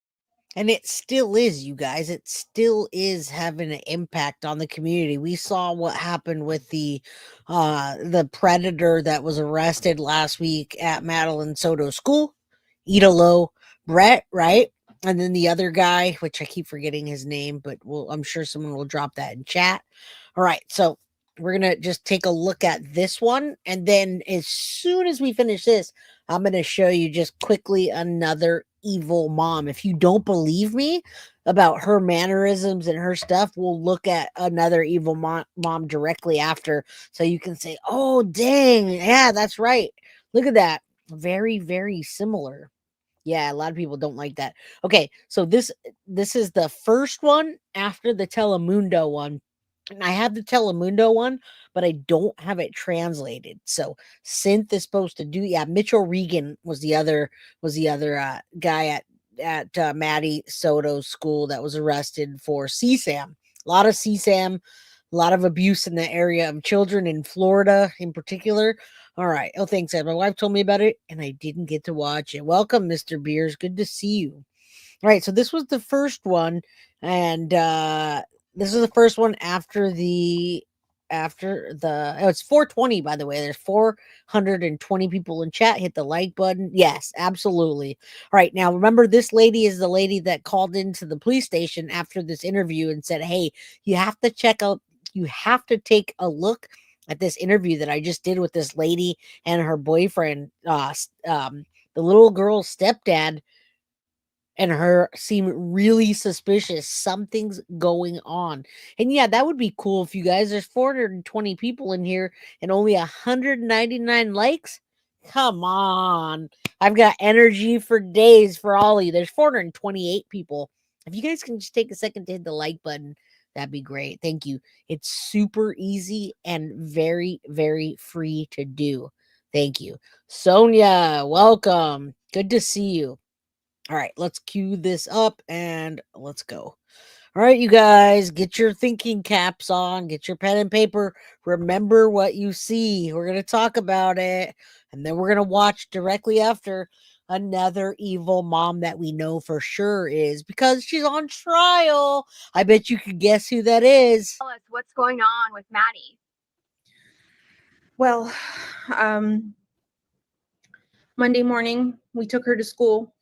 And it still is, you guys. It still is having an impact on the community. We saw what happened with the predator that was arrested last week at Madeline Soto School, Idolo Brett, right? And then the other guy, which I keep forgetting his name, but I'm sure someone will drop that in chat. All right, so we're going to just take a look at this one. And then as soon as we finish this, I'm going to show you just quickly another evil mom. If you don't believe me about her mannerisms and her stuff, we'll look at another evil mom directly after. So you can say, oh, dang. Yeah, that's right. Look at that. Very, very similar. Yeah, a lot of people don't like that. Okay, so this is the first one after the Telemundo one. And I have the Telemundo one, but I don't have it translated. So Synth is supposed to do. Yeah, Mitchell Regan was the other guy at Maddie Soto's school that was arrested for CSAM. A lot of CSAM, a lot of abuse in the area of children in Florida in particular. All right. Oh, thanks, Ed. My wife told me about it, and I didn't get to watch it. Welcome, Mr. Beers. Good to see you. All right. So this was the first one, and the This is the first one after the it's 420, by the way. There's 420 people in chat. Hit the like button. Yes, absolutely. All right, now remember, this lady is the lady that called into the police station after this interview and said, hey, you have to take a look at this interview that I just did with this lady and her boyfriend. The little girl's stepdad and her seem really suspicious. Something's going on. And yeah, that would be cool if you guys, there's 420 people in here and only 199 likes. Come on. I've got energy for days for all of you. There's 428 people. If you guys can just take a second to hit the like button, that'd be great. Thank you. It's super easy and very, very free to do. Thank you. Sonia, welcome. Good to see you. All right, let's cue this up and let's go. All right, you guys, get your thinking caps on, get your pen and paper. Remember what you see. We're going to talk about it, and then we're going to watch directly after another evil mom that we know for sure is, because she's on trial. I bet you could guess who that is. Tell us what's going on with Maddie. Well, Monday morning, we took her to school.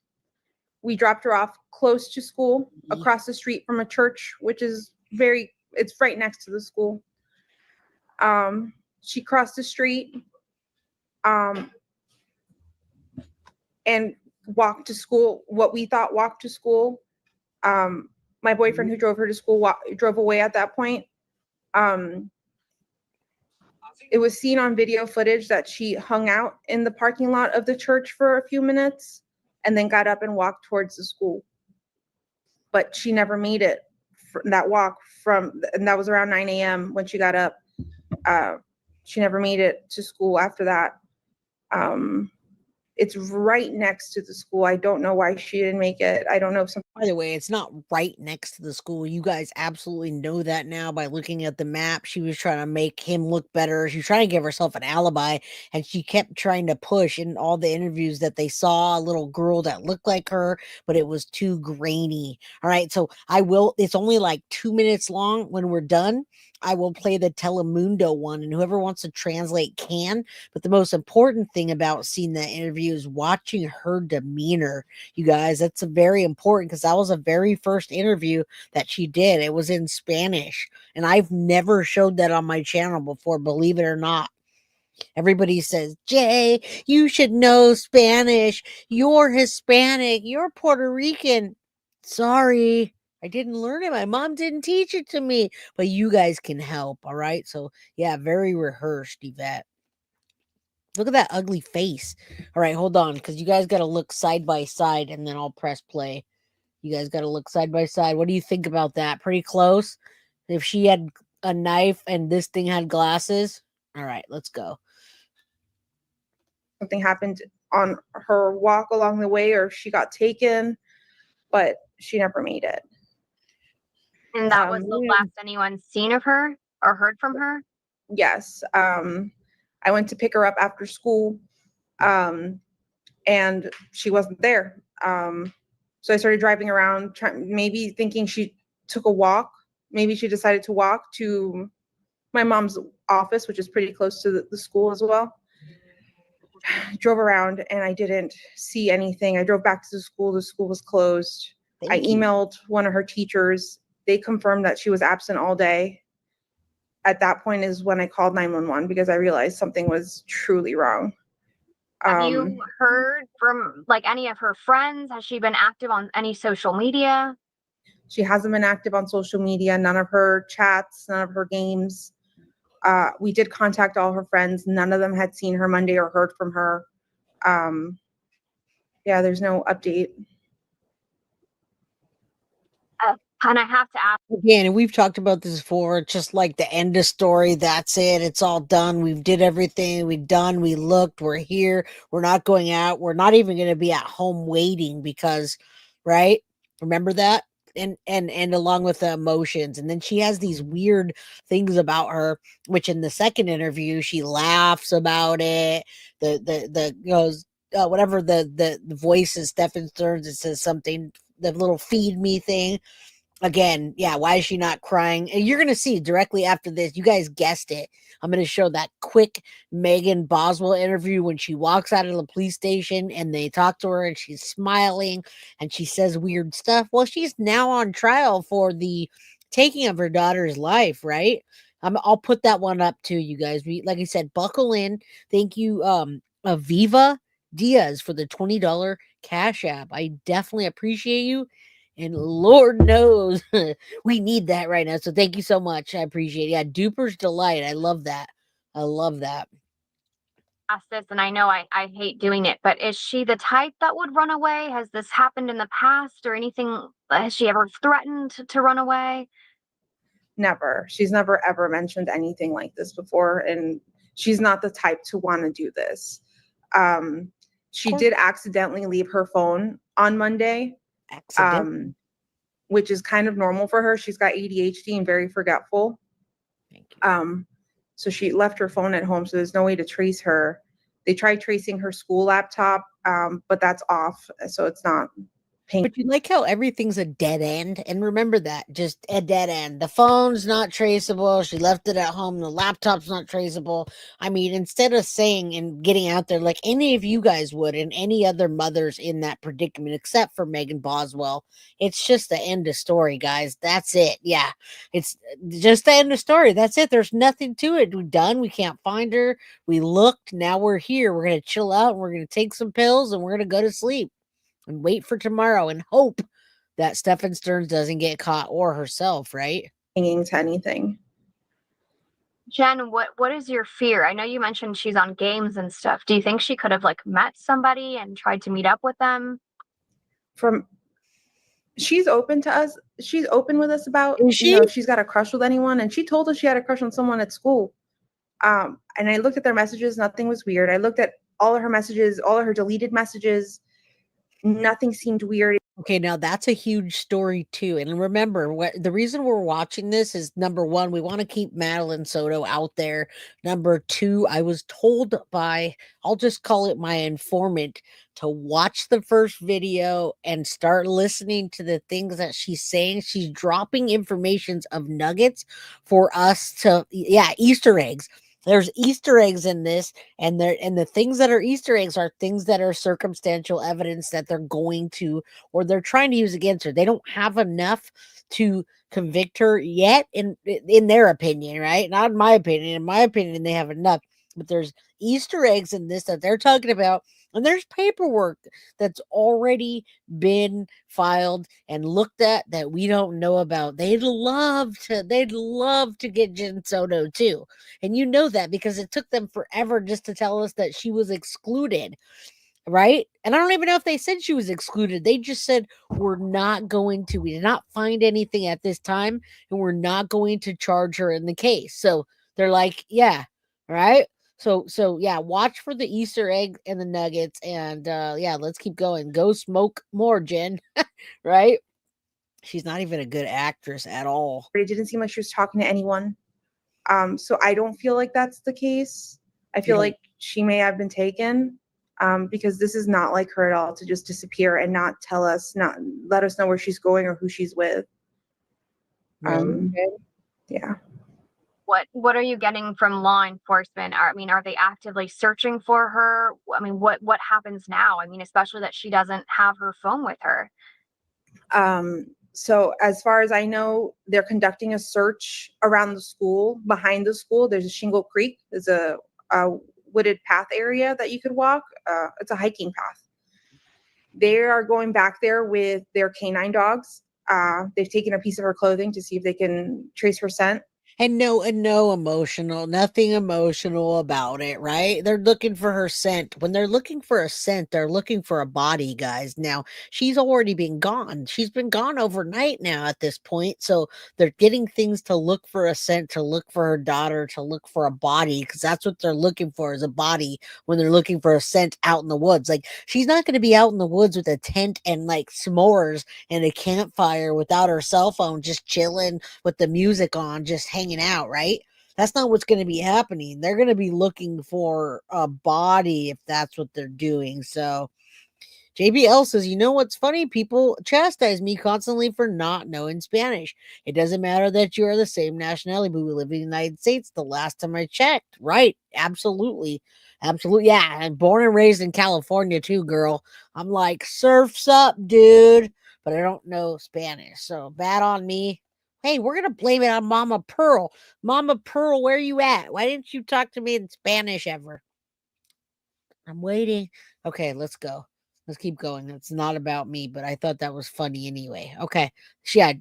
We dropped her off close to school, across the street from a church, which is it's right next to the school. She crossed the street and walked to school, what we thought walked to school. My boyfriend who drove her to school drove away at that point. It was seen on video footage that she hung out in the parking lot of the church for a few minutes and then got up and walked towards the school. But she never made it that walk and that was around 9 a.m. when she got up. She never made it to school after that. It's right next to the school. I don't know why she didn't make it. I don't know if By the way, it's not right next to the school. You guys absolutely know that now by looking at the map. She was trying to make him look better. She was trying to give herself an alibi, and she kept trying to push in all the interviews that they saw a little girl that looked like her, but it was too grainy. All right, so it's only like 2 minutes long. When we're done, I will play the Telemundo one, and whoever wants to translate can. But the most important thing about seeing that interview is watching her demeanor. You guys, that's very important, because that was the very first interview that she did. It was in Spanish, and I've never showed that on my channel before, believe it or not. Everybody says, Jay, you should know Spanish. You're Hispanic. You're Puerto Rican. Sorry, I didn't learn it. My mom didn't teach it to me, but you guys can help. All right. So yeah, very rehearsed, Yvette. Look at that ugly face. All right, hold on, because you guys got to look side by side, and then I'll press play. You guys got to look side by side. What do you think about that? Pretty close. If she had a knife and this thing had glasses. All right, let's go. something happened on her walk along the way, or if she got taken, but she never made it. And that was the last anyone seen of her or heard from her? Yes. I went to pick her up after school, and she wasn't there. So I started driving around, maybe thinking she took a walk. Maybe she decided to walk to my mom's office, which is pretty close to the school as well. Drove around and I didn't see anything. I drove back to the school. The school was closed. I emailed one of her teachers. They confirmed that she was absent all day. At that point is when I called 911 because I realized something was truly wrong. Have you heard from like any of her friends? Has she been active on any social media? She hasn't been active on social media, none of her chats, none of her games. We did contact all her friends. None of them had seen her Monday or heard from her. Yeah, there's no update. And I have to ask again, and we've talked about this before, just like the end of story. That's it. It's all done. We've did everything. We've done. We looked. We're here. We're not going out. We're not even going to be at home waiting because, right? Remember that? And along with the emotions. And then she has these weird things about her, which in the second interview, she laughs about it. The goes, whatever the voice is, Stephan Sterns, it says something, the little feed me thing. again, yeah, why is she not crying? And you're going to see directly after this, you guys guessed it. I'm going to show that quick Megan Boswell interview when she walks out of the police station and they talk to her and she's smiling and she says weird stuff. Well, she's now on trial for the taking of her daughter's life, right? I'll put that one up too, you guys. Like I said, buckle in. Thank you, Aviva Diaz, for the $20 Cash App. I definitely appreciate you. And Lord knows we need that right now. So thank you so much. I appreciate it. Yeah, Duper's Delight. I love that. I love that. Ask this, and I know I hate doing it, but is she the type that would run away? Has this happened in the past or anything? Has she ever threatened to run away? Never. She's never ever mentioned anything like this before, and she's not the type to want to do this. She did accidentally leave her phone on Monday, which is kind of normal for her. She's got ADHD and very forgetful. Thank you. So she left her phone at home, so there's no way to trace her. They tried tracing her school laptop, but that's off, so it's not paying. But you like how everything's a dead end, and remember that, just a dead end. The phone's not traceable. She left it at home. The laptop's not traceable. I mean, instead of saying and getting out there like any of you guys would, and any other mothers in that predicament, except for Megan Boswell, it's just the end of story, guys. That's it. Yeah, it's just the end of story. That's it. There's nothing to it. We're done. We can't find her. We looked. Now we're here. We're gonna chill out. And we're gonna take some pills, and we're gonna go to sleep and wait for tomorrow and hope that Stephan Sterns doesn't get caught, or herself, right? Hanging to anything. Jenn, what is your fear? I know you mentioned she's on games and stuff. Do you think she could have like met somebody and tried to meet up with them? She's open to us. She's open with us about, Is she? you know, if she's got a crush with anyone, and she told us she had a crush on someone at school. And I looked at their messages. Nothing was weird. I looked at all of her messages, all of her deleted messages. Nothing seemed weird. Okay, now that's a huge story too. And remember, what the reason we're watching this is, number one, we want to keep Madeline Soto out there. Number two, I was told by, I'll just call it my informant, to watch the first video and start listening to the things that she's saying. She's dropping informations of nuggets for us to, Easter eggs. There's Easter eggs in this, and the things that are Easter eggs are things that are circumstantial evidence that they're going to, or they're trying to use against her. They don't have enough to convict her yet, in their opinion, right? Not in my opinion. In my opinion, they have enough. But there's Easter eggs in this that they're talking about, and there's paperwork that's already been filed and looked at that we don't know about. They'd love to get Jenn Soto too. And you know that because it took them forever just to tell us that she was excluded, right? And I don't even know if they said she was excluded. They just said, we did not find anything at this time, and we're not going to charge her in the case. So they're like, yeah, right? So yeah, watch for the Easter egg and the nuggets, and let's keep going. Go smoke more, Jenn. Right? She's not even a good actress at all. It didn't seem like she was talking to anyone. So I don't feel like that's the case. I feel like she may have been taken, because this is not like her at all, to just disappear and not let us know where she's going or who she's with. Yeah. What are you getting from law enforcement? Are they actively searching for her? I mean, what happens now? I mean, especially that she doesn't have her phone with her. So as far as I know, they're conducting a search around the school. Behind the school, there's a Shingle Creek. There's a wooded path area that you could walk. It's a hiking path. They are going back there with their canine dogs. They've taken a piece of her clothing to see if they can trace her scent. And nothing emotional about it, right? They're looking for her scent. When they're looking for a scent, they're looking for a body, guys. Now, she's already been gone. She's been gone overnight now at this point. So they're getting things to look for a scent, to look for her daughter, to look for a body, because that's what they're looking for, is a body when they're looking for a scent out in the woods. Like, she's not going to be out in the woods with a tent and like s'mores and a campfire without her cell phone, just chilling with the music on, just hanging out, right? That's not what's going to be happening. They're going to be looking for a body if that's what they're doing. So JBL says, you know what's funny? People chastise me constantly for not knowing Spanish. It doesn't matter that you are the same nationality, but we live in the United States the last time I checked. Right. Absolutely. Absolutely. Yeah. And born and raised in California too, girl. I'm like, surf's up, dude. But I don't know Spanish. So bad on me. Hey, we're going to blame it on Mama Pearl. Mama Pearl, where you at? Why didn't you talk to me in Spanish ever? I'm waiting. Okay, let's go. Let's keep going. It's not about me, but I thought that was funny anyway. Okay. Yeah,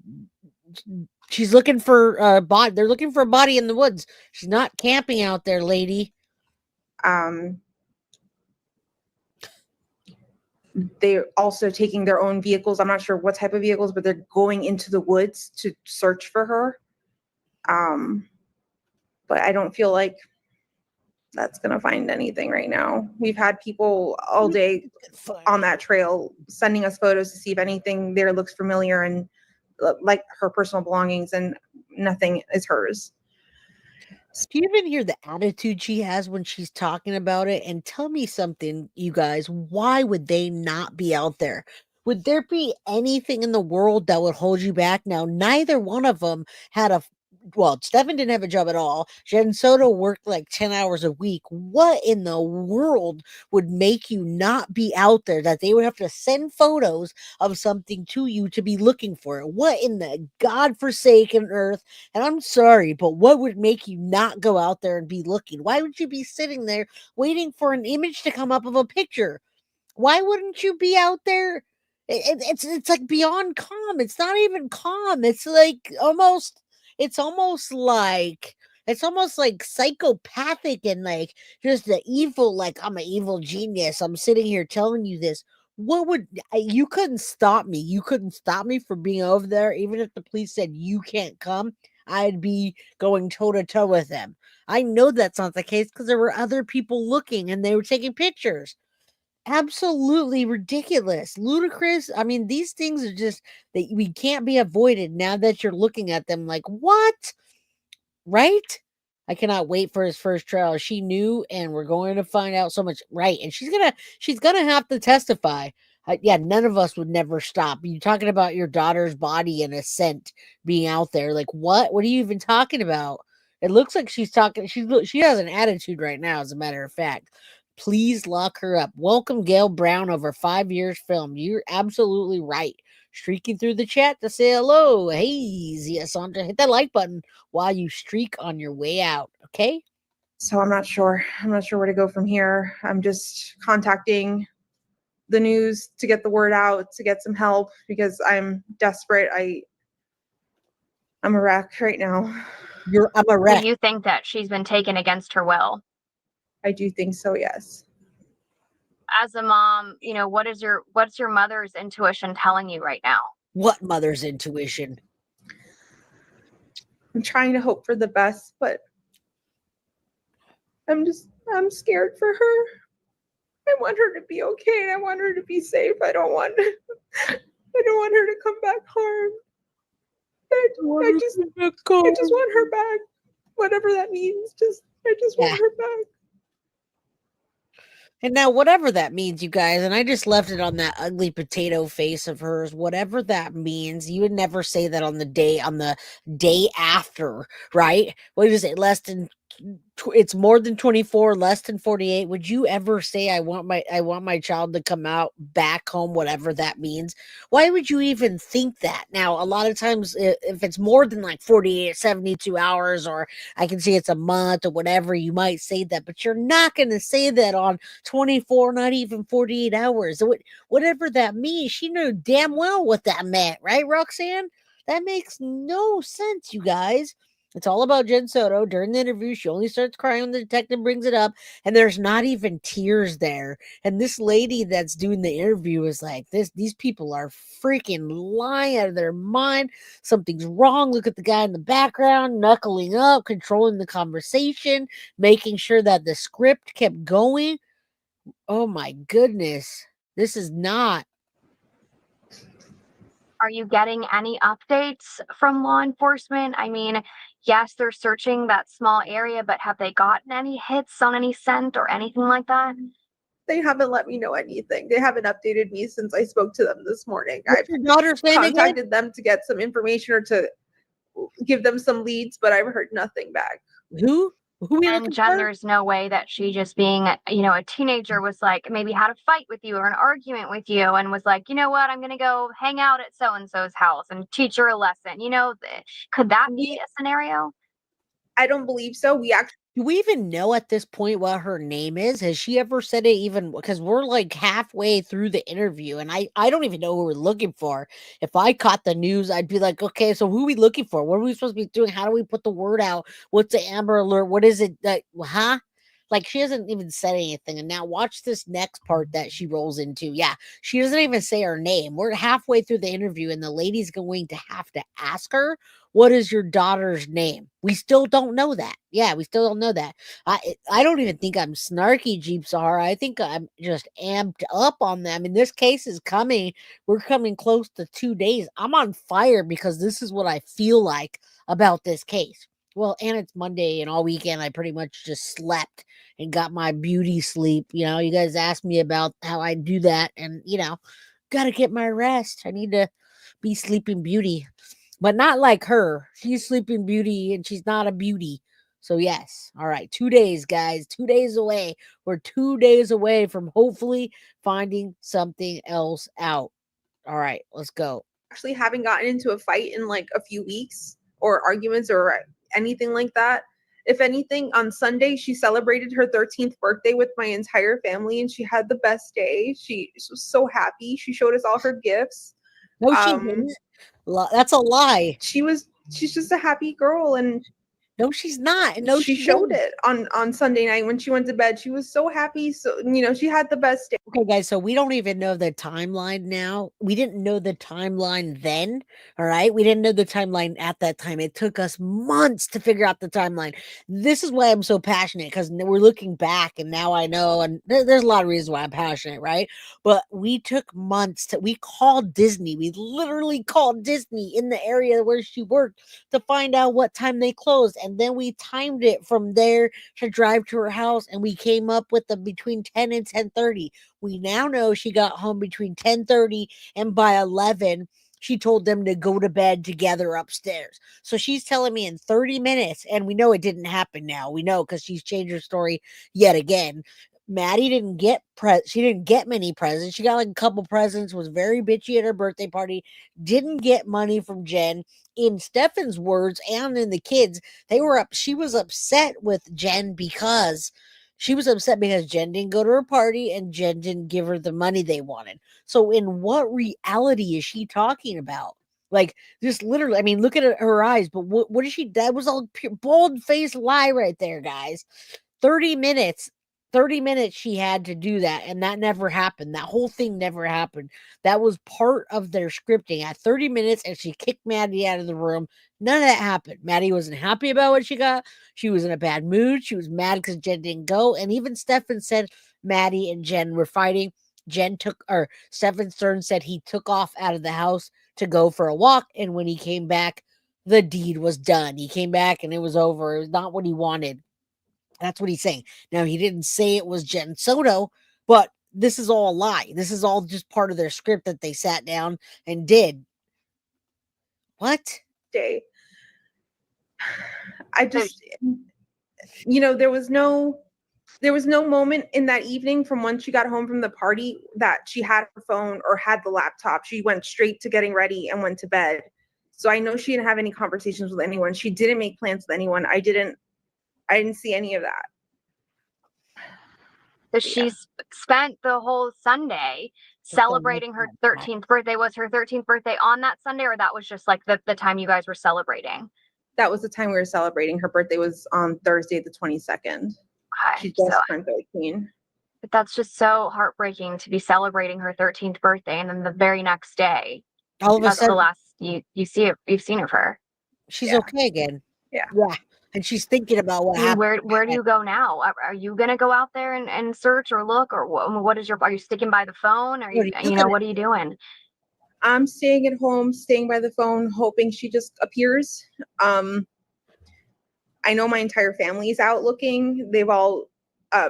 she's looking for a body. They're looking for a body in the woods. She's not camping out there, lady. They're also taking their own vehicles. I'm not sure what type of vehicles, but they're going into the woods to search for her. But I don't feel like that's going to find anything right now. We've had people all day on that trail sending us photos to see if anything there looks familiar and like her personal belongings, and nothing is hers. Do you even hear the attitude she has when she's talking about it? And tell me something, you guys, why would they not be out there? Would there be anything in the world that would hold you back? Now, neither one of them had Stephan didn't have a job at all. Jenn Soto worked like 10 hours a week. What in the world would make you not be out there, that they would have to send photos of something to you to be looking for it? What in the godforsaken earth? And I'm sorry, but what would make you not go out there and be looking? Why would you be sitting there waiting for an image to come up of a picture? Why wouldn't you be out there? It's like beyond calm. It's not even calm. It's almost like psychopathic and like just the evil, like I'm an evil genius. I'm sitting here telling you this. You couldn't stop me. You couldn't stop me from being over there. Even if the police said you can't come, I'd be going toe to toe with them. I know that's not the case because there were other people looking and they were taking pictures. Absolutely ridiculous, ludicrous. I mean, these things are just that we can't be avoided now that you're looking at them like, what? Right? I cannot wait for his first trial. She knew, and we're going to find out so much. Right. And she's gonna have to testify. Yeah, none of us would never stop. You talking about your daughter's body and a scent being out there. Like, what? What are you even talking about? It looks like she's talking. She has an attitude right now, as a matter of fact. Please lock her up. Welcome, Gail Brown, over 5 years film. You're absolutely right. Streaking through the chat to say hello. Hey, Zia Sandra, hit that like button while you streak on your way out. Okay. So I'm not sure. I'm not sure where to go from here. I'm just contacting the news to get the word out, to get some help, because I'm desperate. I'm a wreck right now. I'm a wreck. Do you think that she's been taken against her will? I do think so, yes. As a mom, what's your mother's intuition telling you right now? What mother's intuition? I'm trying to hope for the best, but I'm scared for her. I want her to be okay, and I want her to be safe. I don't want her to come back harmed. I just want her back. Whatever that means. I just want her back. And now, whatever that means, you guys, and I just left it on that ugly potato face of hers, whatever that means, you would never say that on the day after, right? What is it? It's more than 24, less than 48. Would you ever say, I want my child to come out back home, whatever that means? Why would you even think that? Now, a lot of times, if it's more than like 48, 72 hours, or I can see it's a month or whatever, you might say that, but you're not going to say that on 24, not even 48 hours. Whatever that means, she knew damn well what that meant, right, Roxanne? That makes no sense, you guys. It's all about Jenn Soto. During the interview, she only starts crying when the detective brings it up, and there's not even tears there. And this lady that's doing the interview is like, these people are freaking lying out of their mind. Something's wrong. Look at the guy in the background, knuckling up, controlling the conversation, making sure that the script kept going. Oh my goodness. This is not. Are you getting any updates from law enforcement? I mean, yes, they're searching that small area, but have they gotten any hits on any scent or anything like that? They haven't let me know anything. They haven't updated me since I spoke to them this morning. What's I've your daughter's name again? contacted them to get some information or to give them some leads, but I've heard nothing back. Who are we And looking Jen, for? there's no way that she just being, a teenager was like, maybe had a fight with you or an argument with you and was like, you know what, I'm going to go hang out at so-and-so's house and teach her a lesson. Could that be a scenario? I don't believe so. Do we even know at this point what her name is? Has she ever said it even? Because we're like halfway through the interview and I don't even know who we're looking for. If I caught the news, I'd be like, okay, so who are we looking for? What are we supposed to be doing? How do we put the word out? What's the Amber Alert? What is it that, huh? Like she hasn't even said anything. And now watch this next part that she rolls into. Yeah, she doesn't even say her name. We're halfway through the interview and the lady's going to have to ask her, what is your daughter's name? We still don't know that. Yeah, we still don't know that. I don't even think I'm snarky, Jeep Sahara. I think I'm just amped up on them. And this case is coming. We're coming close to 2 days. I'm on fire because this is what I feel like about this case. Well, and it's Monday and all weekend I pretty much just slept and got my beauty sleep. You guys asked me about how I do that and, got to get my rest. I need to be Sleeping Beauty, but not like her. She's Sleeping Beauty and she's not a beauty. So yes. All right. 2 days, guys, 2 days away. We're 2 days away from hopefully finding something else out. All right, let's go. Actually haven't gotten into a fight in like a few weeks or arguments or anything like that. If anything, on Sunday, she celebrated her 13th birthday with my entire family and she had the best day. She was so happy. She showed us all her gifts. No, she didn't. That's a lie. She's just a happy girl and no, she's not. No, she showed it on Sunday night when she went to bed. She was so happy. So, she had the best day. Okay, guys, so we don't even know the timeline now. We didn't know the timeline then, all right? We didn't know the timeline at that time. It took us months to figure out the timeline. This is why I'm so passionate, because we're looking back, and now I know, and there's a lot of reasons why I'm passionate, right? But we took months we called Disney. We literally called Disney in the area where she worked to find out what time they closed, and then we timed it from there to drive to her house, and we came up with between 10 and 10:30. We now know she got home between 10:30 and by 11, she told them to go to bed together upstairs. So she's telling me in 30 minutes, and we know it didn't happen now. We know because she's changed her story yet again. Maddie didn't get she didn't get many presents. She got like a couple presents, was very bitchy at her birthday party, didn't get money from Jen. In Stephan's words and in the kids, she was upset with Jen because Jen didn't go to her party and Jen didn't give her the money they wanted. So in what reality is she talking about? Like, just literally, I mean, look at her eyes, but what is she? That was a bold-faced lie right there, guys. 30 minutes she had to do that, and that never happened. That whole thing never happened. That was part of their scripting. At 30 minutes, and she kicked Maddie out of the room. None of that happened. Maddie wasn't happy about what she got. She was in a bad mood. She was mad because Jen didn't go. And even Stephan said Maddie and Jen were fighting. Stephan Sterns said he took off out of the house to go for a walk, and when he came back, the deed was done. He came back and it was over. It was not what he wanted. That's what he's saying. Now, he didn't say it was Jenn Soto, but this is all a lie. This is all just part of their script that they sat down and did. What? Day. I just, there was no moment in that evening from when she got home from the party that she had her phone or had the laptop. She went straight to getting ready and went to bed. So I know she didn't have any conversations with anyone. She didn't make plans with anyone. I didn't see any of that. So she's spent the whole Sunday celebrating her 13th birthday. Was her 13th birthday on that Sunday, or that was just like the time you guys were celebrating? That was the time we were celebrating. Her birthday was on Thursday, the 22nd. Okay, she just turned 13. But that's just so heartbreaking to be celebrating her 13th birthday, and then the very next day, all of a sudden, the last you've seen of her. She's okay again. Yeah. And she's thinking about what happened. Where do you go now? Are you going to go out there and search or look, or what is are you sticking by the phone? Are what are you doing? I'm staying at home, staying by the phone, hoping she just appears. I know my entire family is out looking. They've all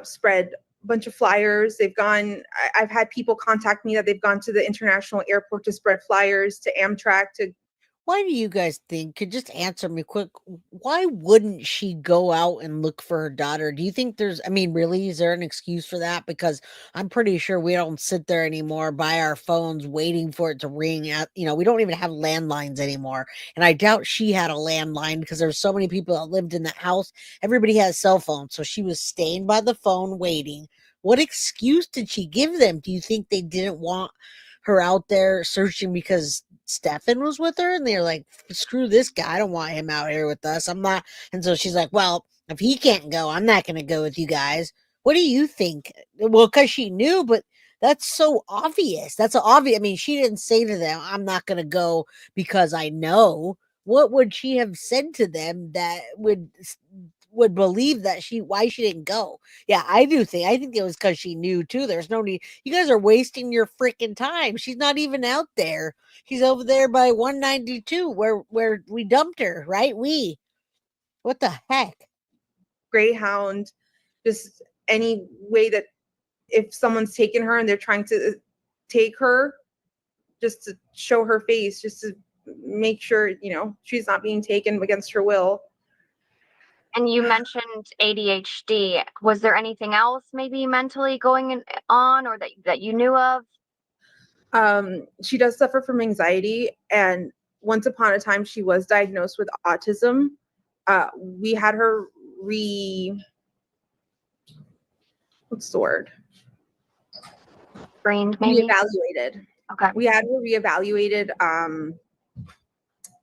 spread bunch of flyers. They've gone, I've had people contact me that they've gone to the international airport to spread flyers, to Amtrak, to. Why do you guys think, could just answer me quick, why wouldn't she go out and look for her daughter? Do you think there's, I mean, really, is there an excuse for that? Because I'm pretty sure we don't sit there anymore by our phones waiting for it to ring out. You know, we don't even have landlines anymore. And I doubt she had a landline because there's so many people that lived in the house. Everybody has cell phones. So she was staying by the phone waiting. What excuse did she give them? Do you think they didn't want her out there searching because Stephan was with her and they're like, screw this guy, I don't want him out here with us, I'm not. And so she's like, well, if he can't go, I'm not going to go with you guys. What do you think? Well, because she knew, but that's so obvious. That's obvious. I mean, she didn't say to them, I'm not going to go because I know. What would she have said to them that would believe that why she didn't go? Yeah, I think it was because she knew too. There's no need. You guys are wasting your freaking time. She's not even out there. She's over there by 192 where we dumped her, right? What the heck? Greyhound, just any way that if someone's taken her and they're trying to take her, just to show her face, just to make sure, she's not being taken against her will. And you mentioned ADHD. Was there anything else maybe mentally going on or that you knew of? She does suffer from anxiety, and once upon a time she was diagnosed with autism. We had her what's the word? Brained, maybe? Reevaluated. Okay. We had her reevaluated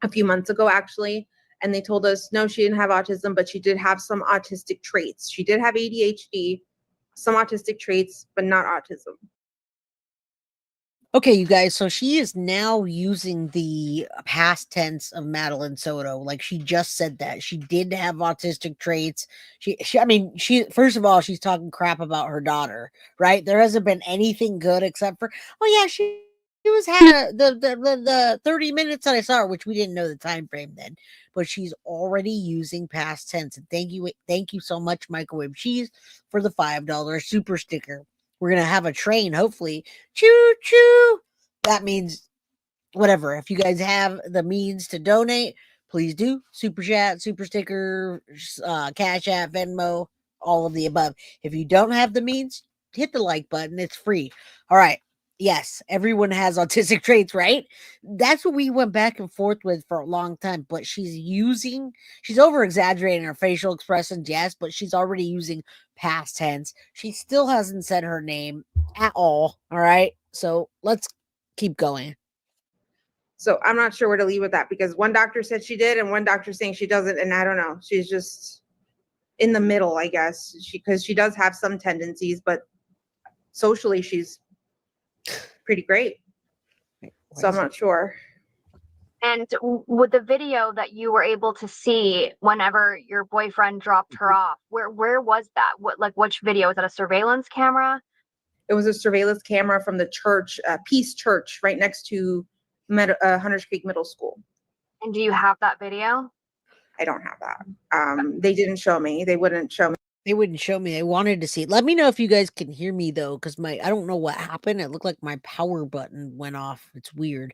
a few months ago, actually, and they told us no, she didn't have autism, but she did have some autistic traits. She did have ADHD, some autistic traits, but not autism. Okay, you guys, so she is now using the past tense of Madeline Soto. Like, she just said that. She did have autistic traits. She first of all, she's talking crap about her daughter, right? There hasn't been anything good except for, oh yeah, she was had the 30 minutes that I saw her, which we didn't know the time frame then, but she's already using past tense. And thank you so much, Microwave Cheese, for the $5 super sticker. We're going to have a train, hopefully. Choo choo. That means whatever. If you guys have the means to donate, please do. Super chat, super sticker, Cash App, Venmo, all of the above. If you don't have the means, hit the like button. It's free. All right. Yes, everyone has autistic traits, right? That's what we went back and forth with for a long time. But she's over exaggerating her facial expressions, yes, but she's already using past tense. She still hasn't said her name at all. All right. So let's keep going. So I'm not sure where to leave with that, because one doctor said she did and one doctor saying she doesn't. And I don't know. She's just in the middle, I guess, because she does have some tendencies, but socially she's pretty great. So I'm not sure. And with the video that you were able to see whenever your boyfriend dropped her off, where was that? Which video? Was that a surveillance camera? It was a surveillance camera from the church, Peace Church, right next to Hunters Creek Middle School. And do you have that video? I don't have that. They didn't show me. They wouldn't show me. They wouldn't show me. They wanted to see it. Let me know if you guys can hear me though, because I don't know what happened. It looked like my power button went off. It's weird.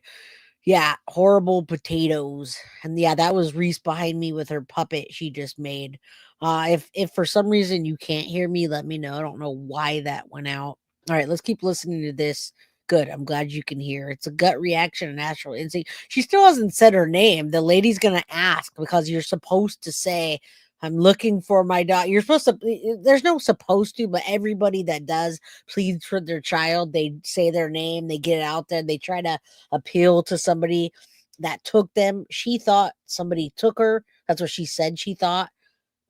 Yeah, horrible potatoes. And yeah, that was Reese behind me with her puppet she just made. If for some reason you can't hear me, let me know. I don't know why that went out. All right, let's keep listening to this. Good. I'm glad you can hear. It's a gut reaction, a natural instinct. She still hasn't said her name. The lady's gonna ask, because you're supposed to say, I'm looking for my daughter. You're supposed to, there's no supposed to, but everybody that does pleads for their child, they say their name, they get it out there, they try to appeal to somebody that took them. She thought somebody took her. That's what she said she thought,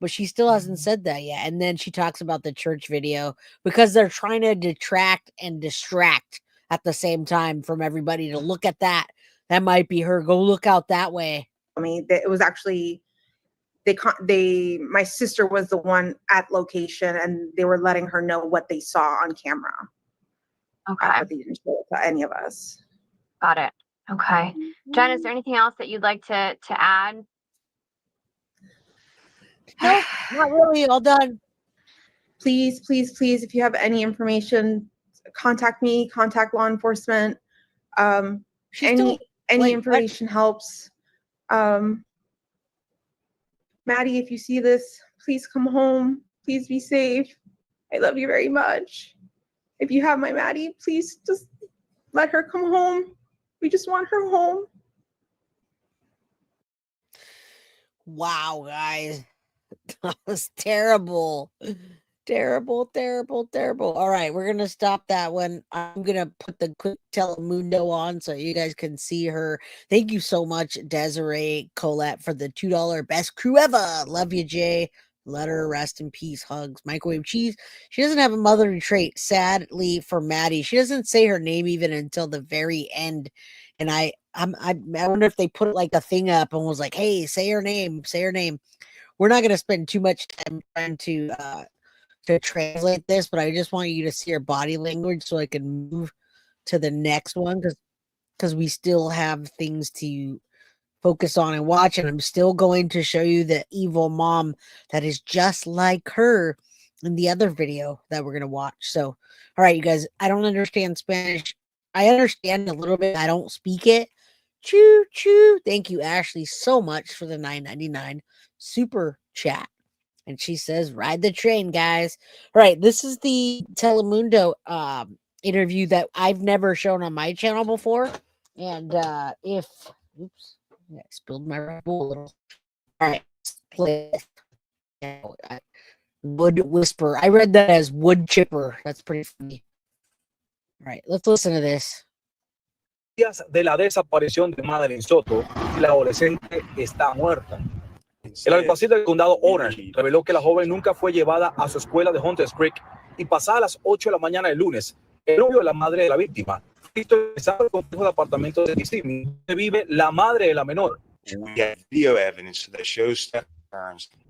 but she still hasn't said that yet. And then she talks about the church video because they're trying to detract and distract at the same time from everybody to look at that. That might be her. Go look out that way. I mean, it was actually, my sister was the one at location, and they were letting her know what they saw on camera. Okay. But they didn't show it to any of us. Got it. Okay. Jenn, is there anything else that you'd like to add? No, not really. All done. please, please, please, if you have any information, contact me, contact law enforcement. Any information helps. Maddie, if you see this, please come home. Please be safe. I love you very much. If you have my Maddie, please just let her come home. We just want her home. Wow, guys. That was terrible. Terrible, terrible, terrible. All right, we're going to stop that one. I'm going to put the quick Telemundo on so you guys can see her. Thank you so much, Desiree Colette, for the $2 best crew ever. Love you, Jay. Let her rest in peace. Hugs. Microwave cheese. She doesn't have a motherly trait, sadly, for Maddie. She doesn't say her name even until the very end. And I wonder if they put like a thing up and was like, hey, say her name. Say her name. We're not going to spend too much time trying to translate this, but I just want you to see her body language so I can move to the next one because we still have things to focus on and watch, and I'm still going to show you the evil mom that is just like her in the other video that we're going to watch. So, all right, you guys, I don't understand Spanish. I understand a little bit. I don't speak it. Choo choo. Thank you, Ashley, so much for the $9.99 super chat. And she says, ride the train, guys. All right, this is the Telemundo interview that I've never shown on my channel before. And oops, I spilled my Red Bull a little. All right, play this. Wood Whisper. I read that as Wood Chipper. That's pretty funny. All right, let's listen to this. De la desaparición de Madeline Soto, la adolescente está muerta. El alguacil del condado Orange reveló que la joven nunca fue llevada a su escuela de Hunters Creek y pasada las 8 de la mañana del lunes, el novio de la madre de la víctima, visto ingresado al complejo de apartamentos de Kissimmee, donde vive la madre de la menor.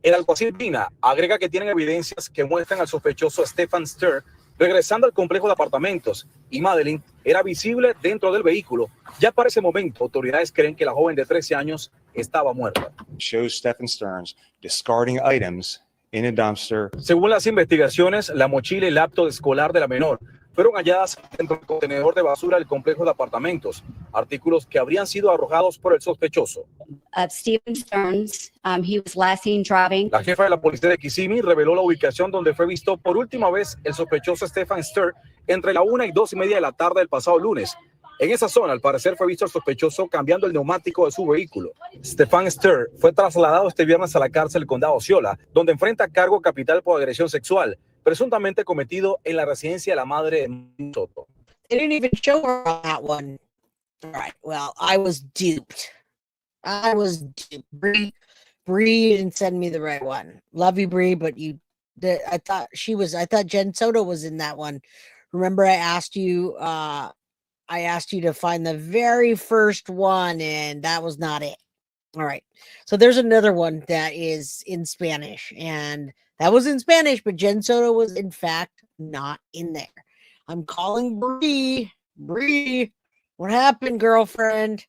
El alguacil Pina agrega que tienen evidencias que muestran al sospechoso Stephan Sterns regresando al complejo de apartamentos y Madeline era visible dentro del vehículo. Ya para ese momento, autoridades creen que la joven de 13 años estaba muerta. Shows Stephan Sterns discarding items in a dumpster. Según las investigaciones, la mochila y laptop escolar de la menor fueron halladas dentro del contenedor de basura del complejo de apartamentos, artículos que habrían sido arrojados por el sospechoso. Stephan Sterns, he was last seen driving. La jefa de la policía de Kissimmee reveló la ubicación donde fue visto por última vez el sospechoso Stephan Sterns entre la 1 y 2:30 de la tarde del pasado lunes. En esa zona, al parecer, fue visto el sospechoso cambiando el neumático de su vehículo. Stephan Sterns fue trasladado este viernes a la cárcel del condado Osceola, donde enfrenta cargo capital por agresión sexual, presuntamente cometido en la residencia de la madre de Madeline Soto. They didn't even show her on that one. All right, well, I was duped. Bree didn't send me the right one. Love you, Bree, but I thought Jenn Soto was in that one. Remember, I asked you to find the very first one, and that was not it. All right. So there's another one that is in Spanish, and that was in Spanish, but Jenn Soto was in fact not in there. I'm calling Bree. Bree, what happened, girlfriend?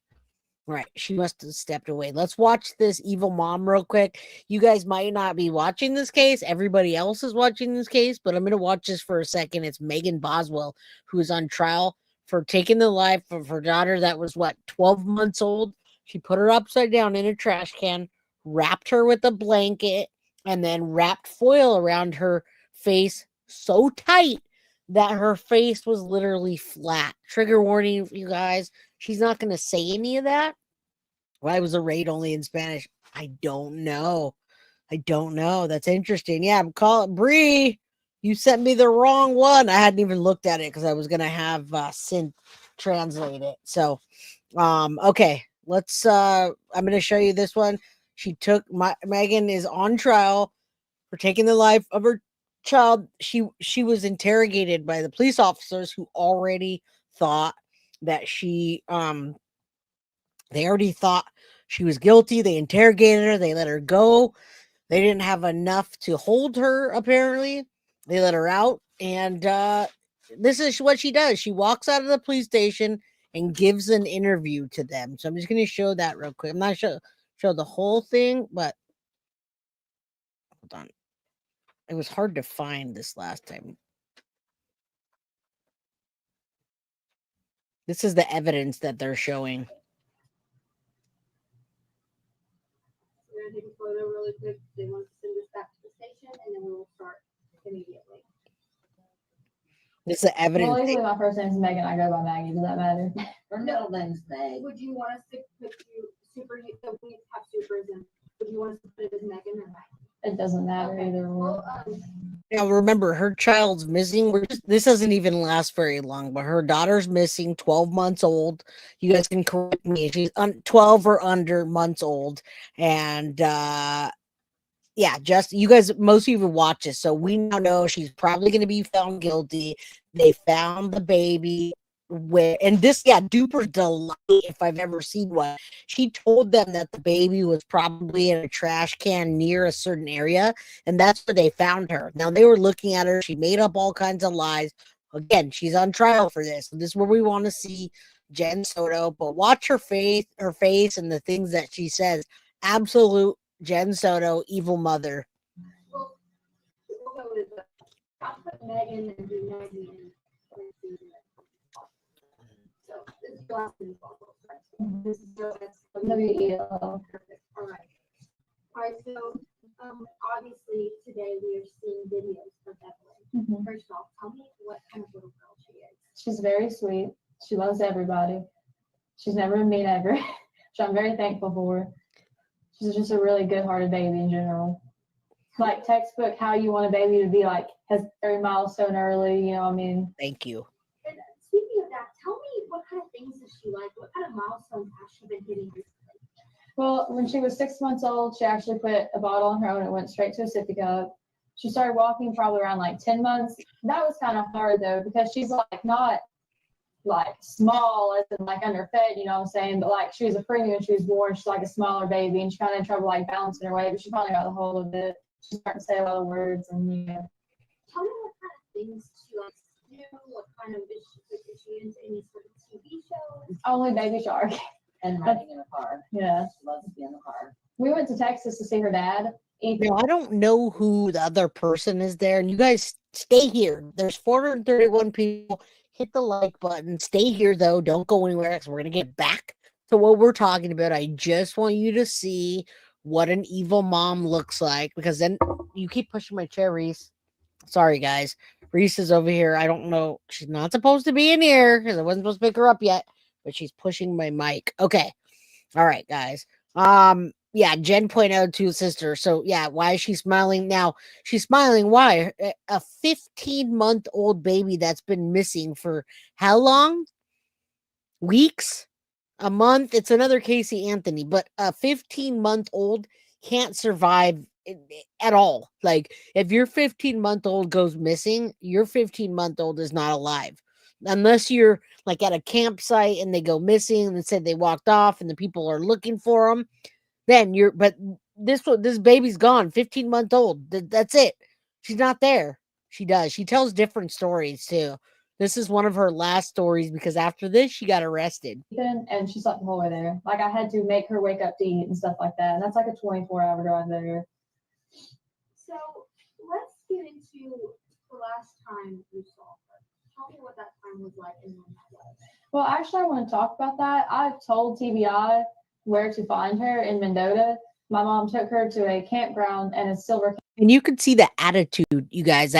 All right. She must have stepped away. Let's watch this evil mom real quick. You guys might not be watching this case. Everybody else is watching this case, but I'm going to watch this for a second. It's Megan Boswell, who is on trial for taking the life of her daughter that was, 12 months old. She put her upside down in a trash can, wrapped her with a blanket, and then wrapped foil around her face so tight that her face was literally flat. Trigger warning, you guys. She's not going to say any of that. Why was the raid only in Spanish? I don't know. That's interesting. Yeah, I'm calling Bree. You sent me the wrong one. I hadn't even looked at it because I was going to have Synth translate it. So, okay, let's, I'm going to show you this one. Megan is on trial for taking the life of her child. She was interrogated by the police officers who already thought that they already thought she was guilty. They interrogated her. They let her go. They didn't have enough to hold her, apparently. They let her out. And this is what she does. She walks out of the police station and gives an interview to them. So I'm just going to show that real quick. I'm not show the whole thing, but hold on. It was hard to find this last time. This is the evidence that they're showing. We're going to take a photo really quick. They want to send us back to the station, and then we will start immediately. This is the evidence. Well, legally, my first name's Megan. I go by Maggie. Does that matter? Her middle name's Meg. Would you want us to put you super? So we have supers, and would you want us to put it as Megan or Maggie? It doesn't matter either one. Now remember, her child's missing. This doesn't even last very long, but her daughter's missing, 12 months old. You guys can correct me. She's 12 or under months old. And yeah, just you guys, most of you watch this. So we now know she's probably going to be found guilty. They found the baby. And this, yeah, duper delight if I've ever seen one. She told them that the baby was probably in a trash can near a certain area, and that's where they found her. Now they were looking at her. She made up all kinds of lies. Again, she's on trial for this. And this is where we want to see Jenn Soto, but watch her face and the things that she says. Absolute Jenn Soto, evil mother. Well, I'll put Megan and do Maggie in. This is your perfect. All right. So obviously today we are seeing videos of Evelyn. First off, tell me what kind of little girl she is. She's very sweet. She loves everybody. She's never been mean ever, which I'm very thankful for. She's just a really good-hearted baby in general. Like textbook, how you want a baby to be, like, has every milestone early, you know what I mean? Thank you. And speaking of that, tell me what kind of things does she like? What kind of milestones has she been hitting recently? Well, when she was 6 months old, she actually put a bottle on her own and went straight to a sippy cup. She started walking probably around like 10 months. That was kind of hard though, because she's like not like small as in like underfed, you know what I'm saying? But like she was a preemie when she was born. She's like a smaller baby and she kind of had trouble like balancing her weight, but she finally got the hold of it. She's starting to say a lot of words and yeah. Tell me what kind of things she likes to do. What kind of is she into any sort of TV shows? Only Baby Shark. And riding in a car. Yeah. She loves to be in the car. We went to Texas to see her dad. Now, I don't know who the other person is there, and you guys stay here. There's 431 people. Hit the like button. Stay here, though. Don't go anywhere because we're going to get back to what we're talking about. I just want you to see what an evil mom looks like, because then you keep pushing my chair, Reese. Sorry, guys. Reese is over here. I don't know. She's not supposed to be in here because I wasn't supposed to pick her up yet, but she's pushing my mic. Okay. All right, guys. Yeah, Jen pointed out to his sister. So, yeah, why is she smiling now? She's smiling. Why? A 15-month-old baby that's been missing for how long? Weeks? A month? It's another Casey Anthony, but a 15-month-old can't survive at all. Like, if your 15-month-old goes missing, your 15-month-old is not alive. Unless you're, like, at a campsite and they go missing and said they walked off and the people are looking for them. Then but this baby's gone, 15-month-old. That's it. She's not there. She tells different stories too. This is one of her last stories because after this she got arrested. And she slept the whole way there. Like I had to make her wake up to eat and stuff like that. And that's like a 24-hour drive there. So let's get into the last time you saw her. Tell me what that time was like and when that was. Well, actually I want to talk about that. I've told TBI where to find her in Mendota. My mom took her to a campground and a silver. And you could see the attitude, you guys.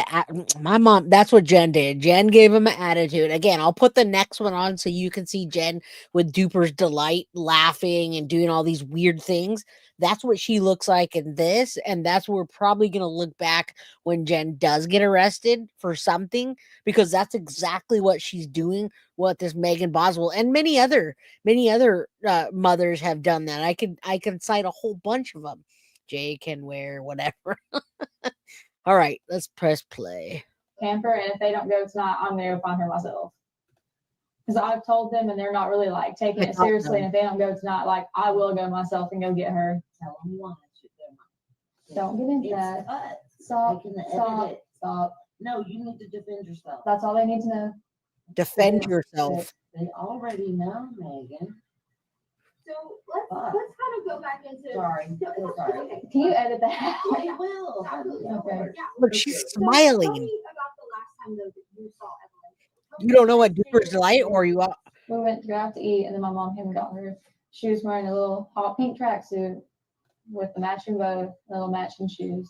My mom, that's what Jen did. Jen gave him an attitude. Again, I'll put the next one on so you can see Jen with duper's delight, laughing and doing all these weird things. That's what she looks like in this. And that's what we're probably going to look back when Jen does get arrested for something, because that's exactly what she's doing. What this Megan Boswell and many other mothers have done that. I can cite a whole bunch of them. Jay can wear whatever. All right, let's press play. Camper, and if they don't go tonight, I'm gonna go find her myself. Because I've told them, and they're not really like taking it seriously. And if they don't go tonight, like I will go myself and go get her. Tell them why. Don't get into that. Stop. Stop. No, you need to defend yourself. That's all they need to know. Defend yourself. They already know, Megan. So So let's kind of go back into. Sorry. So, Sorry. okay. Can you edit that? I will. Absolutely. Okay. Yeah. Look, she's So tell smiling. me about the last time though that you saw Evelyn. You don't know what Duper's Delight or you are. We went to go out to eat, and then my mom came and got her. She was wearing a little hot pink tracksuit with the matching bow, little matching shoes.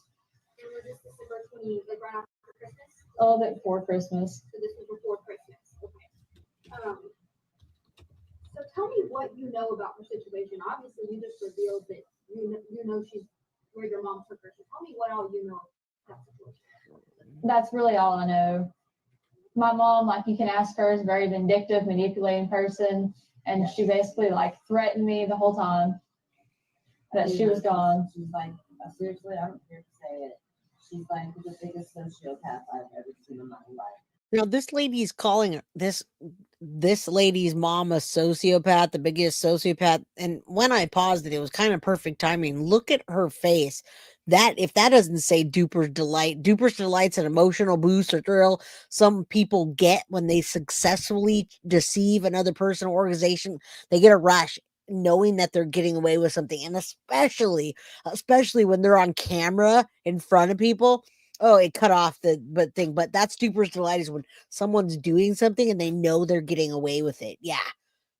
And was this December 20, like right after Christmas? A little bit before Christmas. So this was before Christmas. Okay. So tell me what you know about her situation. Obviously, you just revealed that you know she's where your mom took her. So tell me what all you know about that situation. That's really all I know. My mom, like you can ask her, is a very vindictive, manipulating person, and she basically like threatened me the whole time that she was gone. She's like, seriously, I don't care to say it. She's like the biggest sociopath I've ever seen in my life. Now this lady's calling this lady's mom a sociopath, the biggest sociopath. And when I paused it, it was kind of perfect timing. Look at her face. That if that doesn't say Duper's Delight's an emotional boost or thrill some people get when they successfully deceive another person or organization. They get a rush knowing that they're getting away with something, and especially when they're on camera in front of people. Oh, it cut off the thing, but that's Duper's Delight is when someone's doing something and they know they're getting away with it. Yeah,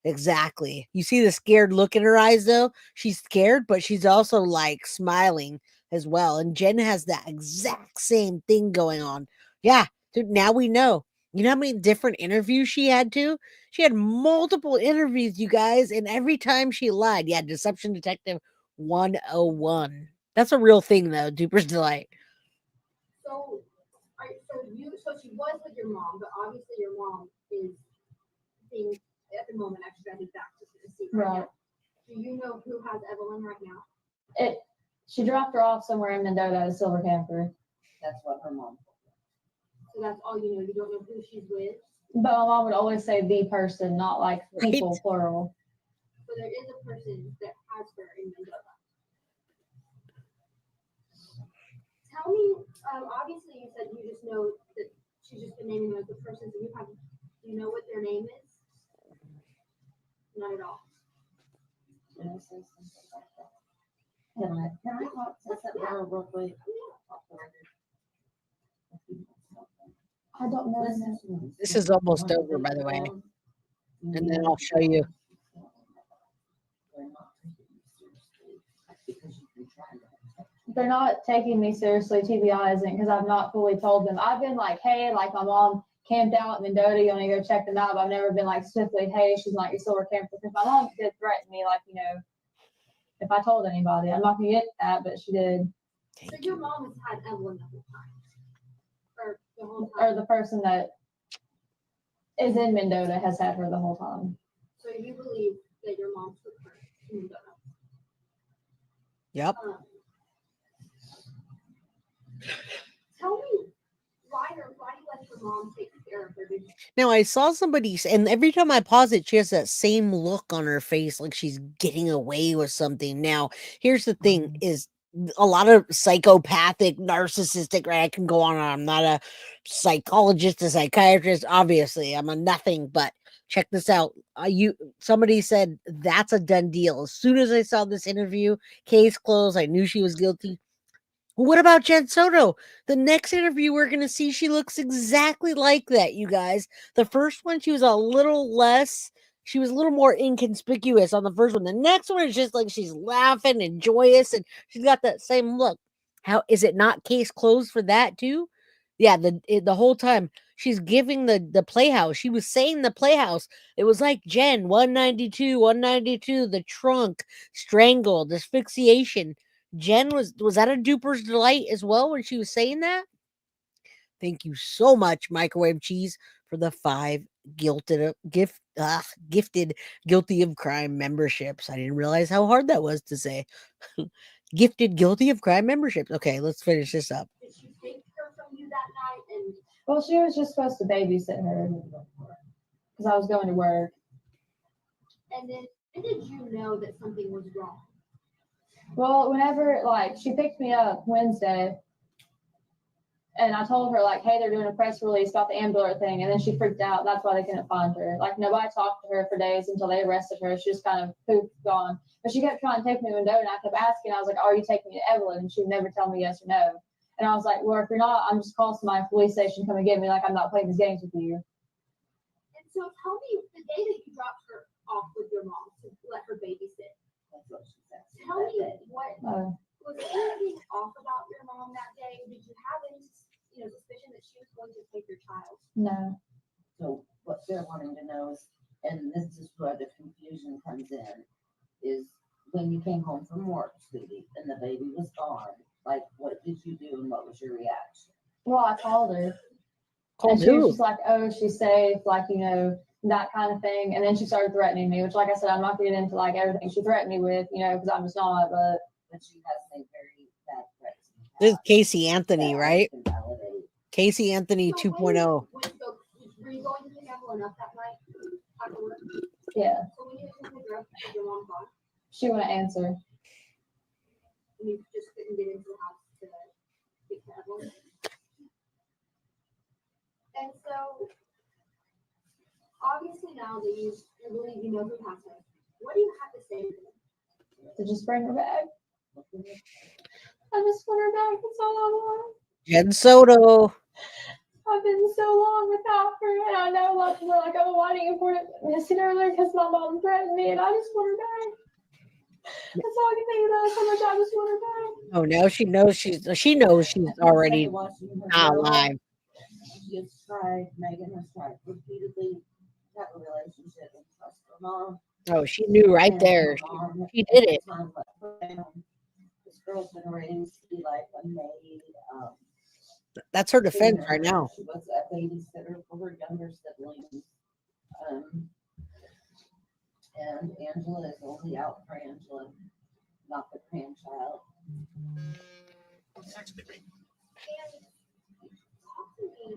exactly. You see the scared look in her eyes, though. She's scared, but she's also like smiling as well. And Jenn has that exact same thing going on. Yeah, dude, now we know. You know how many different interviews she had too? She had multiple interviews, you guys, and every time she lied. Yeah, Deception Detective 101. That's a real thing, though, Duper's Delight. So she was with your mom, but obviously your mom is being at the moment extradited back to Tennessee right now. Do you know who has Evelyn right now? She dropped her off somewhere in Mendota at a silver camper. That's what her mom told me. So that's all you know. You don't know who she's with. But my mom would always say the person, not like people, Right. plural. So there is a person that has her in Mendota. Tell me, obviously you said you just know that she's just been naming them as the person. So do you know what their name is? Not at all. Can I say something like that? Can I talk to something real quick? I don't know. This is almost over, by the way. And then I'll show you. They're not taking me seriously, TBI isn't, because I've not fully told them. I've been like, hey, like my mom camped out in Mendota, you want to go check them out, but I've never been like specifically, hey, she's like your silver camper. Because my mom did threaten me, like, you know, if I told anybody. I'm not going to get that, but she did. So your mom has had Evelyn the whole time? Or the whole time? Or the person that is in Mendota has had her the whole time. So you believe that your mom took her to Mendota? Yep. Tell me why you let your mom take care of her? Now I saw somebody, and every time I pause it, she has that same look on her face, like she's getting away with something. Now, here's the thing: is a lot of psychopathic, narcissistic. Right? I can go on. I'm not a psychologist, a psychiatrist. Obviously, I'm a nothing. But check this out. Somebody said that's a done deal. As soon as I saw this interview, case closed. I knew she was guilty. What about Jenn Soto? The next interview we're going to see, she looks exactly like that, you guys. The first one, she was a little more inconspicuous on the first one. The next one is just like she's laughing and joyous, and she's got that same look. How is it not case closed for that too? Yeah, the whole time she's giving the Playhouse. She was saying the Playhouse. It was like Jenn, 192, the trunk, strangled, asphyxiation. Jenn was that a Duper's Delight as well when she was saying that? Thank you so much, Microwave Cheese, for the 5 gifted guilty of crime memberships. I didn't realize how hard that was to say. Gifted guilty of crime memberships. Okay, let's finish this up. Did she take her from you that night? And Well, she was just supposed to babysit her because I was going to work. then when did you know that something was wrong? Well, whenever, like, she picked me up Wednesday, And I told her, like, hey, they're doing a press release about the ambulance thing. And then she freaked out. That's why they couldn't find her. Like, nobody talked to her for days until they arrested her. She just kind of poofed, gone. But she kept trying to take me to Window, and I kept asking. I was like, are you taking me to Evelyn? And she would never tell me yes or no. And I was like, well, if you're not, I'm just calling my police station, come and get me. Like, I'm not playing these games with you. And so tell me, the day that you dropped her off with your mom to let her babysit, That's what she said. tell me what was anything off about your mom that day? Did you have any, suspicion that she was going to take your child? No. So what they're wanting to know is, and this is where the confusion comes in, is when you came home from work, sweetie, and the baby was gone, like, what did you do and what was your reaction? Well, I called her. Called and she was who? just like, oh, she's safe, like, that kind of thing. And then she started threatening me, which, like I said, I'm not getting into like everything she threatened me with, because I'm just not. But she has a very bad threats. This is Casey Anthony, right? Casey Anthony 2.0. Were you going to pick Evelyn up that night after work? Yeah. So when you were pick her up, was your mom gone? She wouldn't answer. And you just couldn't get into the house to pick Evelyn? And so, obviously now that you believe you know who has her, what do you have to say to them? To just bring her back. I just want her back. That's all I want. Jenn Soto. I've been so long without her, and I know a lot of people are like, oh, why didn't you report it missing earlier? Because my mom threatened me, and I just want her back. That's all I can think about. How much I just want her back. Oh, now she knows she's already not alive. She's tried, Megan has tried repeatedly to have a relationship and trust her mom. Oh, she knew right there. She did it. This girl's been raised to be like a maid. That's her defense right now. She was a babysitter for her younger siblings. And Angela is only out for Angela, not the grandchild. Talk to me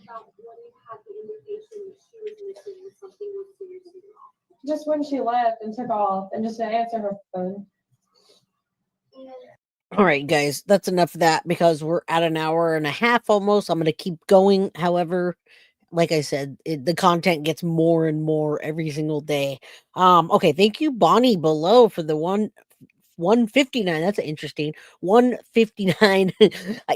about when you had the indication that she was missing and something was seriously wrong. Just when she left and took off and just didn't answer her phone. All right, guys, that's enough of that because we're at an hour and a half almost. I'm going to keep going. However, like I said, the content gets more and more every single day. Okay, thank you, Bonnie below, for the 159. That's interesting. 159.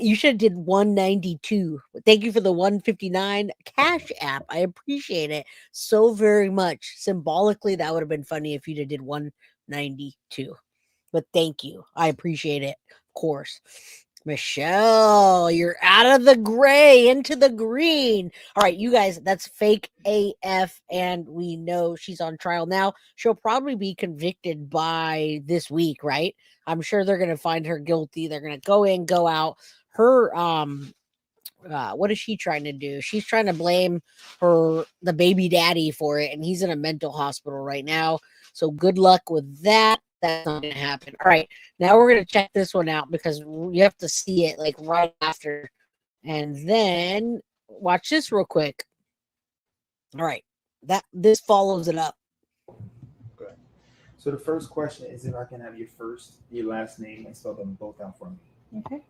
You should have did 192. Thank you for the 159 Cash App. I appreciate it so very much. Symbolically, that would have been funny if you'd have did 192. But thank you. I appreciate it. Of course. Michelle, you're out of the gray into the green. All right, you guys, that's fake AF, and we know she's on trial now. She'll probably be convicted by this week, right? I'm sure they're going to find her guilty. They're going to go in, go out. Her, what is she trying to do? She's trying to blame the baby daddy for it, and he's in a mental hospital right now. So good luck with that. That's not going to happen. All right, now we're going to check this one out because you have to see it like right after. And then watch this real quick. All right, this follows it up. Okay. So the first question is if I can have your last name and spell them both out for me. Okay.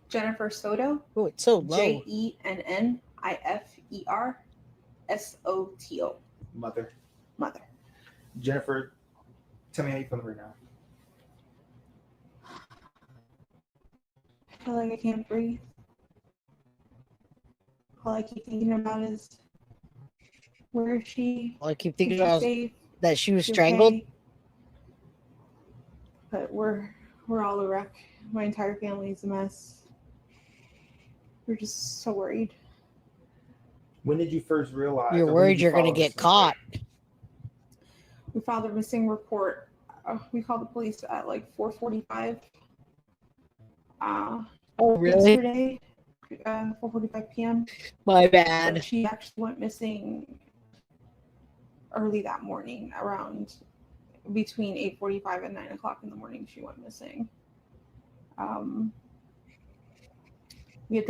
Jennifer Soto. Oh, it's so low. JENNIFERSOTO. Mother. Mother. Jennifer, tell me how you feel right now. I feel like I can't breathe. All I keep thinking about is where is she? All I keep thinking about is that she was strangled. Okay? But we're all a wreck. My entire family is a mess. We're just so worried. When did you first realize? You're worried you're going to get caught. We filed a missing report. We called the police at like 4:45. Oh, really? Yesterday, 4:45 p.m. My bad. But she actually went missing early that morning, around between 8:45 and 9 o'clock in the morning. She went missing.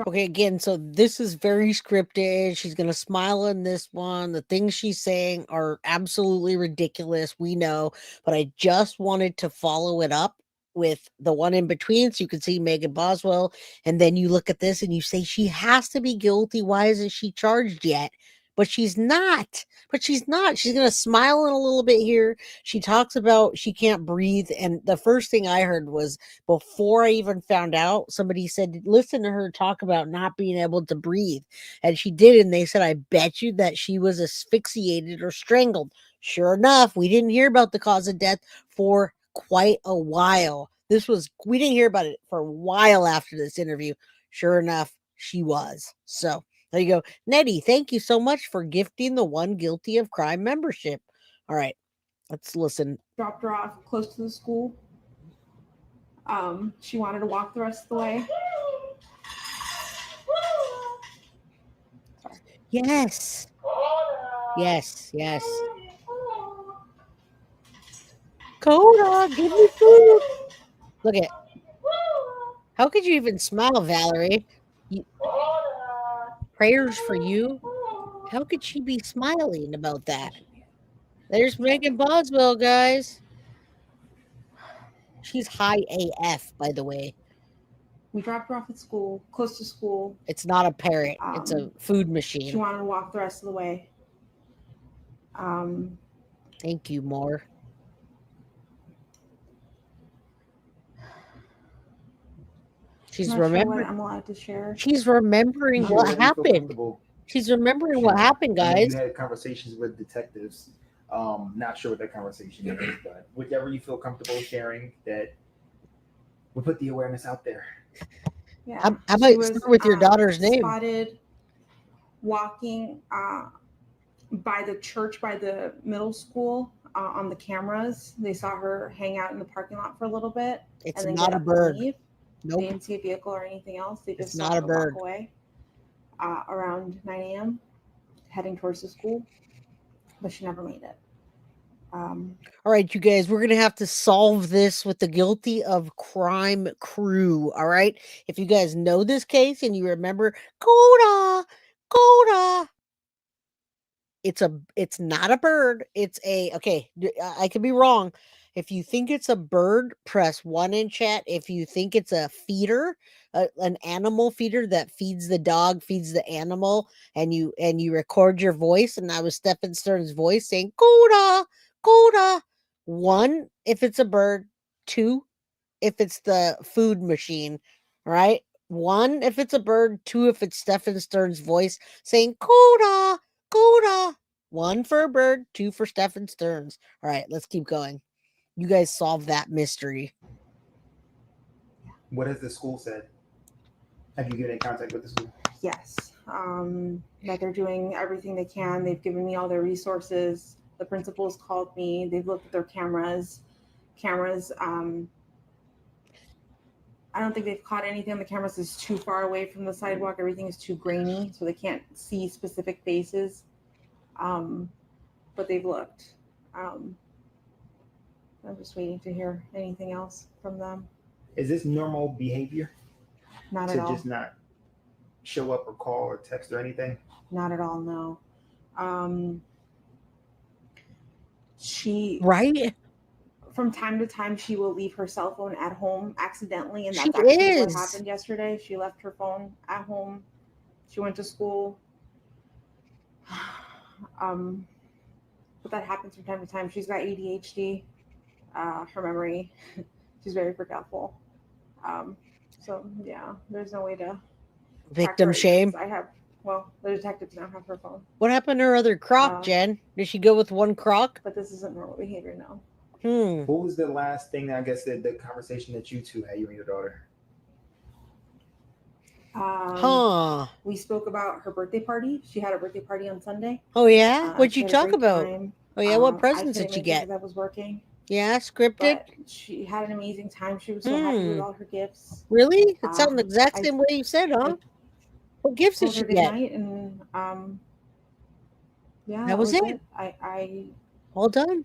Okay, again, so this is very scripted. She's going to smile in this one. The things she's saying are absolutely ridiculous. We know, but I just wanted to follow it up with the one in between, so you can see Megan Boswell, and then you look at this and you say she has to be guilty. Why isn't she charged yet? But she's not. She's going to smile in a little bit here. She talks about she can't breathe. And the first thing I heard was, before I even found out, somebody said, listen to her talk about not being able to breathe. And she did. And they said, I bet you that she was asphyxiated or strangled. Sure enough, we didn't hear about the cause of death for quite a while. We didn't hear about it for a while after this interview. Sure enough, she was. So there you go. Nettie, thank you so much for gifting the One Guilty of Crime membership. All right, let's listen. Dropped her off close to the school. She wanted to walk the rest of the way. Yes. Yes, yes. Coda, give me food. Look at. How could you even smile, Valerie? Prayers for you? How could she be smiling about that? There's Megan Boswell, guys. She's high AF, by the way. We dropped her off at school, close to school. It's not a parrot. It's a food machine. She wanted to walk the rest of the way. Thank you, Moore. She's remembering. I'm allowed to share. She's remembering what happened. She's remembering what happened, guys. You had conversations with detectives. Not sure what that conversation is, but whichever you feel comfortable sharing, that we'll put the awareness out there. Yeah. How about start with your daughter's name? Spotted walking by the church, by the middle school, on the cameras. They saw her hang out in the parking lot for a little bit. It's and then not a bird. Nope. They didn't see a vehicle or anything else. They just it's not a bird. Walk away around 9 a.m. heading towards the school, but she never made it. All right, you guys, we're going to have to solve this with the Guilty of Crime crew. All right. If you guys know this case and you remember, Coda, it's not a bird. Okay. I could be wrong. If you think it's a bird, press 1 in chat. If you think it's a feeder, an animal feeder that feeds the dog, feeds the animal, and you record your voice, and that was Stephan Sterns' voice saying, Coda. 1, if it's a bird. 2, if it's the food machine. Right? 1, if it's a bird. 2, if it's Stephan Sterns' voice saying, Coda. 1 for a bird. 2 for Stephan Sterns. All right, let's keep going. You guys solve that mystery. What has the school said? Have you been in contact with the school? Yes. That they're doing everything they can. They've given me all their resources. The principals called me. They've looked at their cameras. I don't think they've caught anything on the cameras is too far away from the sidewalk. Everything is too grainy, so they can't see specific faces. But they've looked. I'm just waiting to hear anything else from them. Is this normal behavior? Not at all. To just not show up or call or text or anything? Not at all, no. From time to time, she will leave her cell phone at home accidentally, and that's actually what happened yesterday. She left her phone at home. She went to school. But that happens from time to time. She's got ADHD. Her memory, she's very forgetful. So yeah, there's no way to victim shame. The detectives don't have her phone. What happened to her other croc, Jen? Did she go with 1 croc? But this isn't normal behavior now. What was the last thing, I guess, the conversation that you two had, you and your daughter? We spoke about her birthday party. She had a birthday party on Sunday. Oh yeah? What'd you talk about? Oh yeah, what presents did you get? I was working. Yeah, scripted. But she had an amazing time. She was so happy with all her gifts. Really? It sounds the exact same way you said, huh? What gifts did she get? And yeah, that was it. I all done.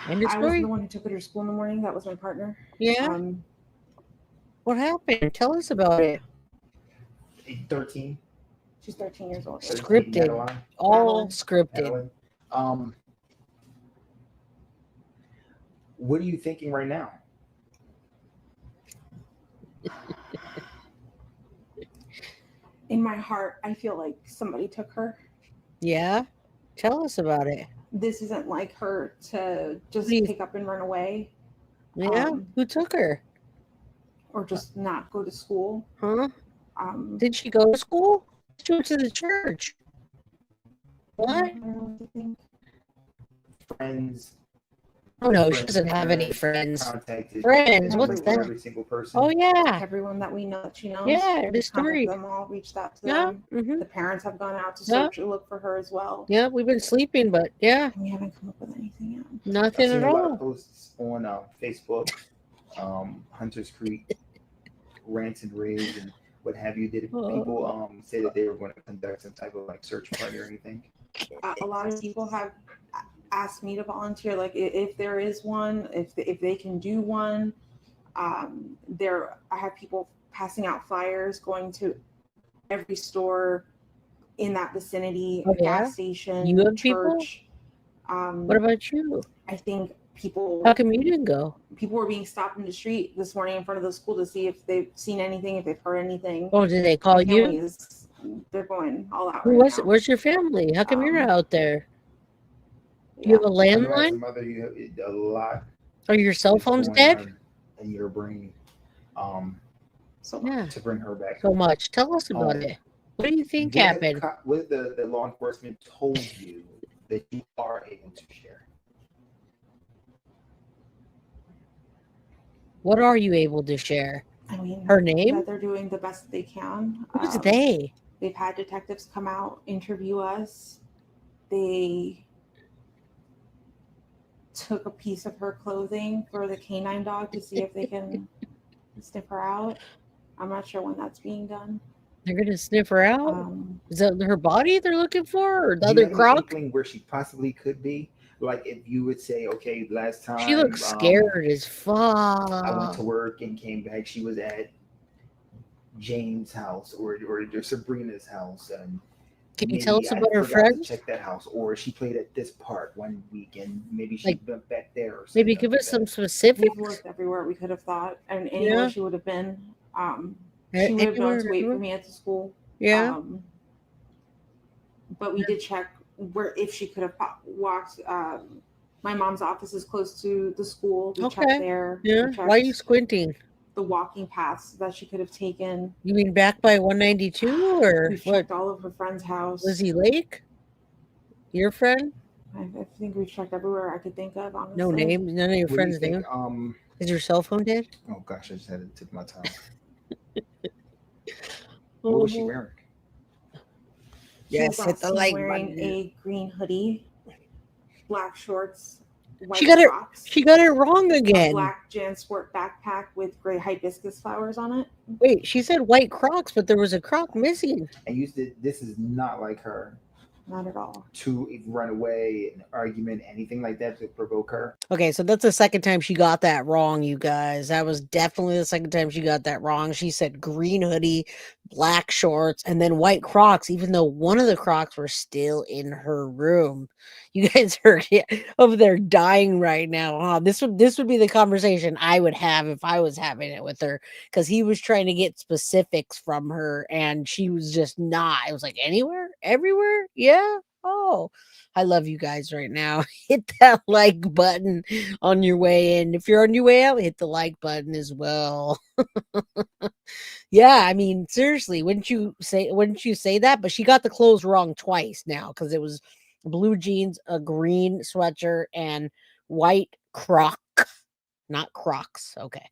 End of I story. was the one who took her to school in the morning. That was my partner. Yeah. What happened? Tell us about it. 13. She's 13 years old. Scripted. All scripted. What are you thinking right now? In my heart, I feel like somebody took her. Yeah? Tell us about it. This isn't like her to just pick up and run away. Yeah? Who took her? Or just not go to school. Huh? Did she go to school? She went to the church. What? Friends. Oh no, she doesn't have any friends. Contacted Friends, what's that? every single person. Oh yeah. Everyone that we know that she knows. Yeah, the we've story. contacted them all, reached out to Yeah, them. The parents have gone out to Yeah. search and look for her as well. Yeah, we've been sleeping, but yeah. We haven't come up with anything yet. Nothing I've seen at a lot all. of posts on Facebook, Hunters Creek, rants and raves and what have you. Did people say that they were going to conduct some type of like search party or anything? A lot of people have asked me to volunteer, like if there is one, if they can do one. I have people passing out flyers, going to every store in that vicinity, Oh, yeah? gas station, You have people? church. What about you? I think people. How come you didn't go? People were being stopped in the street this morning in front of the school to see if they've seen anything, if they've heard anything. Oh, did they call My you? family they're going all out. Who right was now. it? Where's your family? How come you're not out there? Do you have a I know as a landline? mother, you have a lot. Are your cell is phones going dead? on in your brain, Yeah. to bring her back. So much. Tell us about it. What do you think happened? What the law enforcement told you that you are able to share? What are you able to share? I mean, Her name? that they're doing the best they can. Who's they? They've had detectives come out, interview us. They took a piece of her clothing for the canine dog to see if they can sniff her out. I'm not sure when that's being done. They're gonna sniff her out? Is that her body they're looking for, or the Do you other have any croc? inkling where she possibly could be? Like if you would say, okay, last time She looks scared as fuck. I went to work and came back. She was at James' house or Sabrina's house, and Can you maybe tell us I about her forgot to friends? check that house, or she played at this park one weekend. Maybe she Like, went back there. Or Maybe something give us some We've specifics. looked everywhere we could have thought, and anywhere Yeah. she would have been. A- She would have known to wait anywhere- for me at the school. Yeah. But we did check where if she could have walked. My mom's office is close to the school. We checked Okay. there. We Yeah. Why are you checked squinting? the walking paths that she could have taken. You mean back by 192 or We've what? checked all of her friend's house. Lizzie Lake? Your friend? I think we've checked everywhere I could think of. Honestly, No name. None of your What do you friends' think, name. Is your cell phone dead? Oh gosh, I just had to tip my tongue. What was she wearing? Yes, She hit was the seen like wearing button. a green hoodie, black shorts, white She got it. socks, She got it wrong a again. black JanSport backpack with gray hibiscus flowers on it. Wait, she said white Crocs, but there was a Croc missing. And you said this is not like her Not at all. to run away, an argument, anything like that to provoke her. Okay, so that's the second time she got that wrong, you guys. That was definitely the second time she got that wrong. She said green hoodie, black shorts, and then white Crocs, even though one of the Crocs were still in her room. You guys are over there dying right now, huh? This would be the conversation I would have if I was having it with her, because he was trying to get specifics from her and she was just not. It was like anywhere, everywhere, yeah. Oh, I love you guys right now. Hit that like button on your way in. If you're on your way out, hit the like button as well. Yeah, I mean, seriously, wouldn't you say that? But she got the clothes wrong twice now, because it was blue jeans, a green sweatshirt, and white Croc, not Crocs. Okay.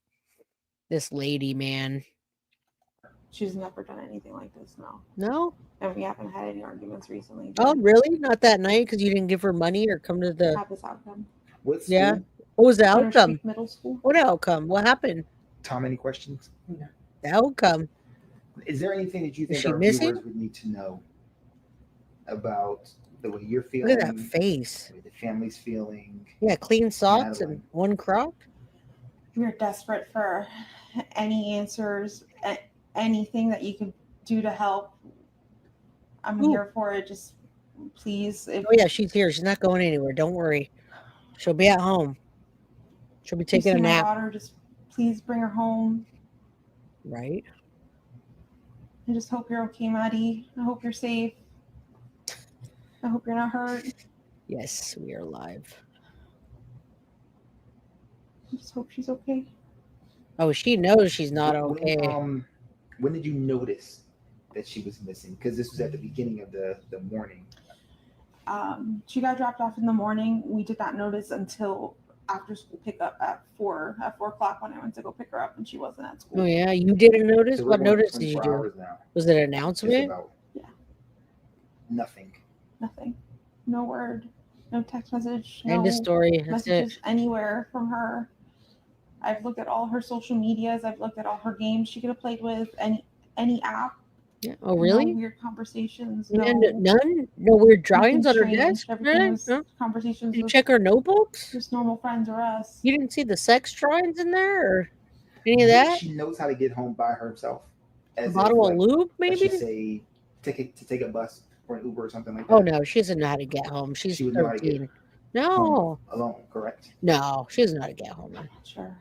This lady, man. She's never done anything like this, no. No? And we haven't had any arguments recently. Oh, really? Not that night because you didn't give her money or come to the. Have this outcome. What school? Yeah. What was the Hunter outcome? Creek Middle School. What outcome? What happened? Tom, any questions? The outcome. Is there anything that you Is think she our missing? viewers would need to know about the way you're Look feeling? at that face. The way the family's feeling. Yeah, clean socks Madeline. and one Croc. We're desperate for any answers, anything that you could do to help. I'm Ooh. here for it. Just please. If Oh yeah, she's here. She's not going anywhere. Don't worry. She'll be at home. She'll be you see taking a my nap. daughter, just please bring her home. Right. I just hope you're okay, Maddie. I hope you're safe. I hope you're not hurt. Yes, we are live. I just hope she's okay. Oh, she knows she's not When- okay. When did you notice that she was missing? Because this was at the beginning of the morning. She got dropped off in the morning. We did not notice until after school pickup at 4 o'clock when I went to go pick her up, and she wasn't at school. Oh yeah, you didn't notice? So we're What going notice did you 24 do? hours now. Was it an Just announcement? about Yeah. nothing. Nothing. No word. No text message. End No of story. That's messages it. anywhere from her. I've looked at all her social medias. I've looked at all her games she could have played with. Any app. Yeah. Oh really? No weird conversations. None? No. None? No weird drawings on her Strange. desk? Everything Really? was No? conversations Did you with check her notebooks? just normal friends or us. You didn't see the sex drawings in there or any of Do you think that? She knows how to get home by herself. A As bottle if, of like, lube, let's maybe? just say take a bus or an Uber or something like that. Oh no, she doesn't know how to get home. She's She would know how to get 13. No. alone, correct? No, she doesn't know how to get home. Sure.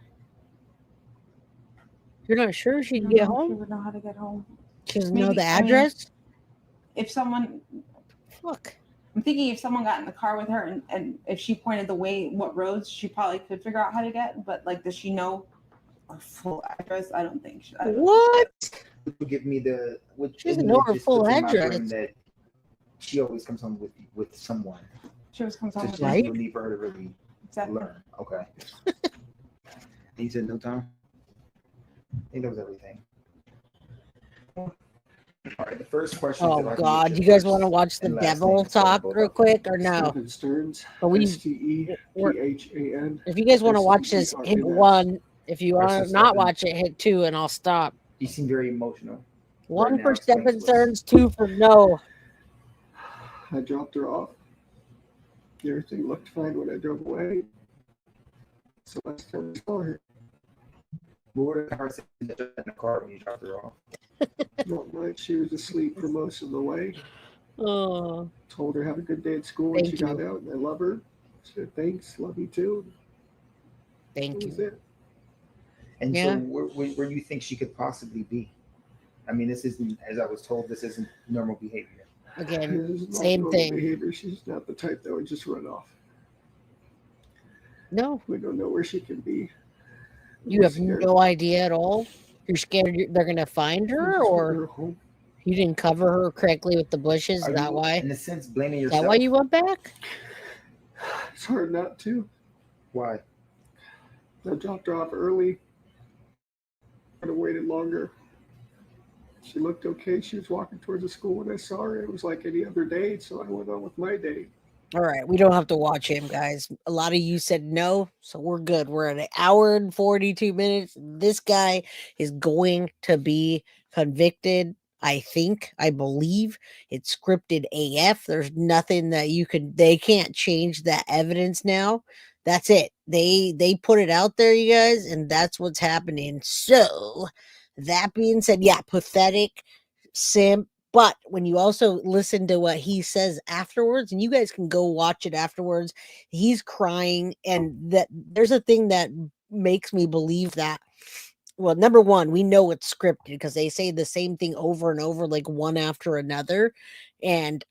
You're not sure she I can don't get know if she home? would know how to get home. She doesn't know Maybe- the I mean, address? If someone, Fuck. I'm thinking if someone got in the car with her and if she pointed the way, what roads, she probably could figure out how to get. But like, does she know her full address? I don't think. I don't think What? Would give me the. She doesn't know her just full puts in my brain address. That she always comes home with someone. she always comes So home there's with Right? no need for her to really Exactly. learn. Okay. And you said no time? I think that was everything. All right, the first question. Oh God, you guys want to watch the devil talk real quick or no? Stephan Sterns. But we- STEPHAN. If you guys want to watch this, hit one. If you want to not watch it, hit 2, and I'll stop. You seem very emotional. 1 Right now, for explain Stephan to us. Sterns, 2 for no. I dropped her off. Everything looked fine when I drove away. So last time I saw her, What were the conversations in the car when you dropped her off? not much. She was asleep for most of the way. Oh, Told her have a good day at school when Thank she got you. out, and I love her. She said thanks, love you too. thank That was you. it. And Yeah. so where do you think she could possibly be? I mean, this isn't, as I was told, this isn't normal behavior. Again, It's not same normal thing. Behavior. She's not the type that would just run off. No, We don't know where she can be. you We're have scared. no idea at all. You're scared they're gonna find We her, just want or her home. you didn't cover her correctly with the bushes. Are Is that you, why? in a sense, blaming Is yourself? that why you went back? It's hard not to. Why? I dropped her off early. Could have waited longer. She looked okay. She was walking towards the school when I saw her. It was like any other day, so I went on with my day. All right, we don't have to watch him, guys. A lot of you said no, so we're good. We're at 1 hour and 42 minutes. This guy is going to be convicted. I believe it's scripted AF. There's nothing that they can't change that evidence now. That's it. They put it out there, you guys, and that's what's happening. So that being said, yeah, pathetic, simp. But when you also listen to what he says afterwards, and you guys can go watch it afterwards, he's crying. And that there's a thing that makes me believe that. Well, number one, we know it's scripted because they say the same thing over and over, like one after another. And,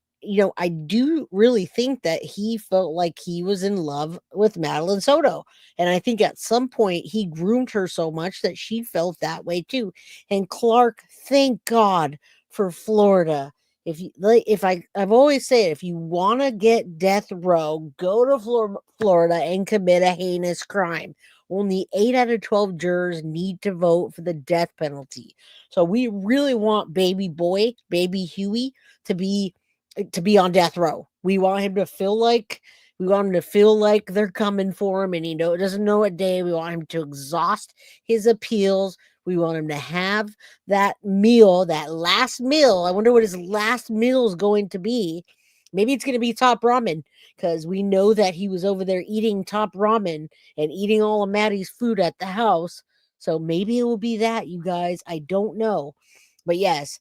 I do really think that he felt like he was in love with Madeline Soto. And I think at some point he groomed her so much that she felt that way too. And Clark, thank God for Florida. I've always said, if you want to get death row, go to Florida and commit a heinous crime. Only 8 out of 12 jurors need to vote for the death penalty. So we really want baby boy, baby Huey, to be on death row. We want him to feel like they're coming for him, and he doesn't know what day. We want him to exhaust his appeals. We want him to have that meal, that last meal. I wonder what his last meal is going to be. Maybe it's going to be top ramen, because we know that he was over there eating top ramen and eating all of Maddie's food at the house. So maybe it will be that, you guys. I don't know. But yes,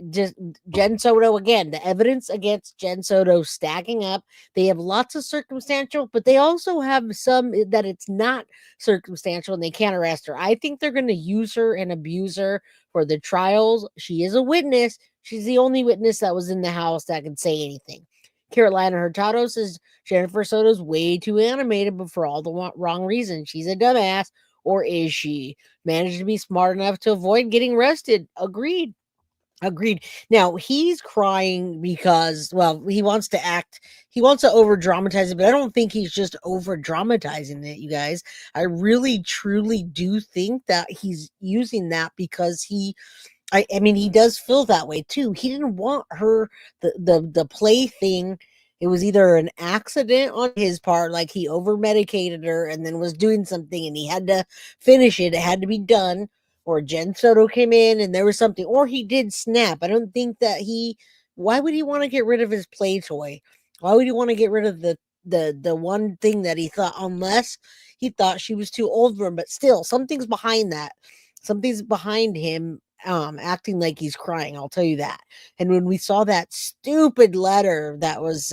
Just Jenn Soto again. The evidence against Jenn Soto stacking up. They have lots of circumstantial, but they also have some that it's not circumstantial, and they can't arrest her. I think they're going to use her and abuse her for the trials. She is a witness. She's the only witness that was in the house that can say anything. Carolina Hurtado says Jennifer Soto's way too animated, but for all the wrong reasons. She's a dumbass, or is she? Managed to be smart enough to avoid getting arrested. Agreed. Now he's crying because, well, he wants to over dramatize it, but I don't think he's just over dramatizing it, you guys. I really truly do think that he's using that because I mean, he does feel that way too. He didn't want her, the plaything. It was either an accident on his part, like he over medicated her and then was doing something and he had to finish it. It had to be done. Or Jenn Soto came in and there was something, or he did snap. I don't think that why would he want to get rid of his play toy? Why would he want to get rid of the one thing that he thought, unless he thought she was too old for him? But still, something's behind that. Something's behind him acting like he's crying. I'll tell you that. And when we saw that stupid letter that was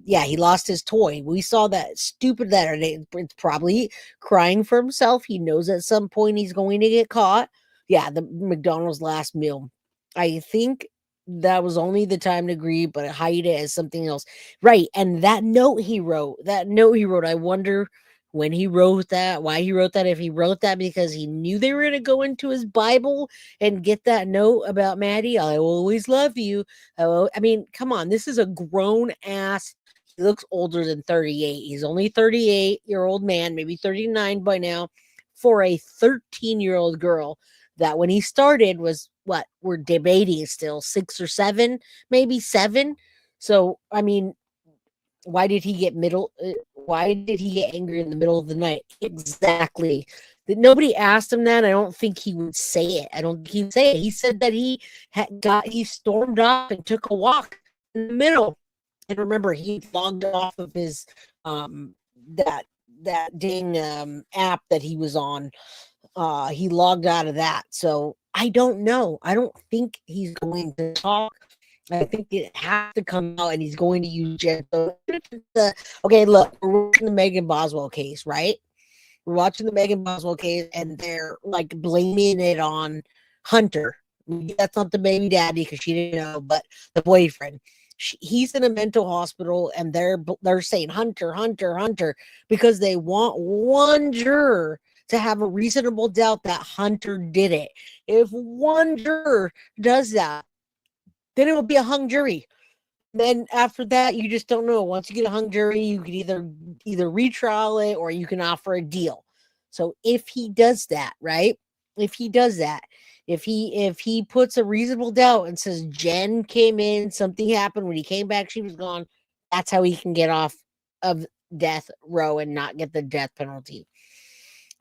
he lost his toy. We saw that stupid letter. It's probably crying for himself. He knows at some point he's going to get caught. Yeah, the McDonald's last meal. I think that was only the time to grieve, but hide it as something else. Right. And that note he wrote, I wonder when he wrote that, why he wrote that. If he wrote that because he knew they were going to go into his Bible and get that note about Maddie, I will always love you. I mean, come on, this is a grown ass. He looks older than 38. He's only 38-year-old man, maybe 39 by now, for a 13-year-old girl that when he started was what we're debating still 6 or 7, maybe 7. So, I mean, why did he get angry in the middle of the night? Exactly. Nobody asked him that. I don't think he would say it. I don't think he'd say it. He said that he stormed off and took a walk in the middle. And remember, he logged off of his that dang app that he was on. He logged out of that. So I don't know. I don't think he's going to talk. I think it has to come out, and he's going to use Jenn. Okay, look, we're watching the Megan Boswell case, right? We're watching the Megan Boswell case, and they're like blaming it on Hunter. That's not the baby daddy because she didn't know, but the boyfriend. He's in a mental hospital, and they're saying Hunter because they want one juror to have a reasonable doubt that Hunter did it. If one juror does that, then it will be a hung jury. Then after that, you just don't know. Once you get a hung jury, you can either retrial it or you can offer a deal. So if he does that, right? If he puts a reasonable doubt and says Jenn came in, something happened when he came back, she was gone. That's how he can get off of death row and not get the death penalty.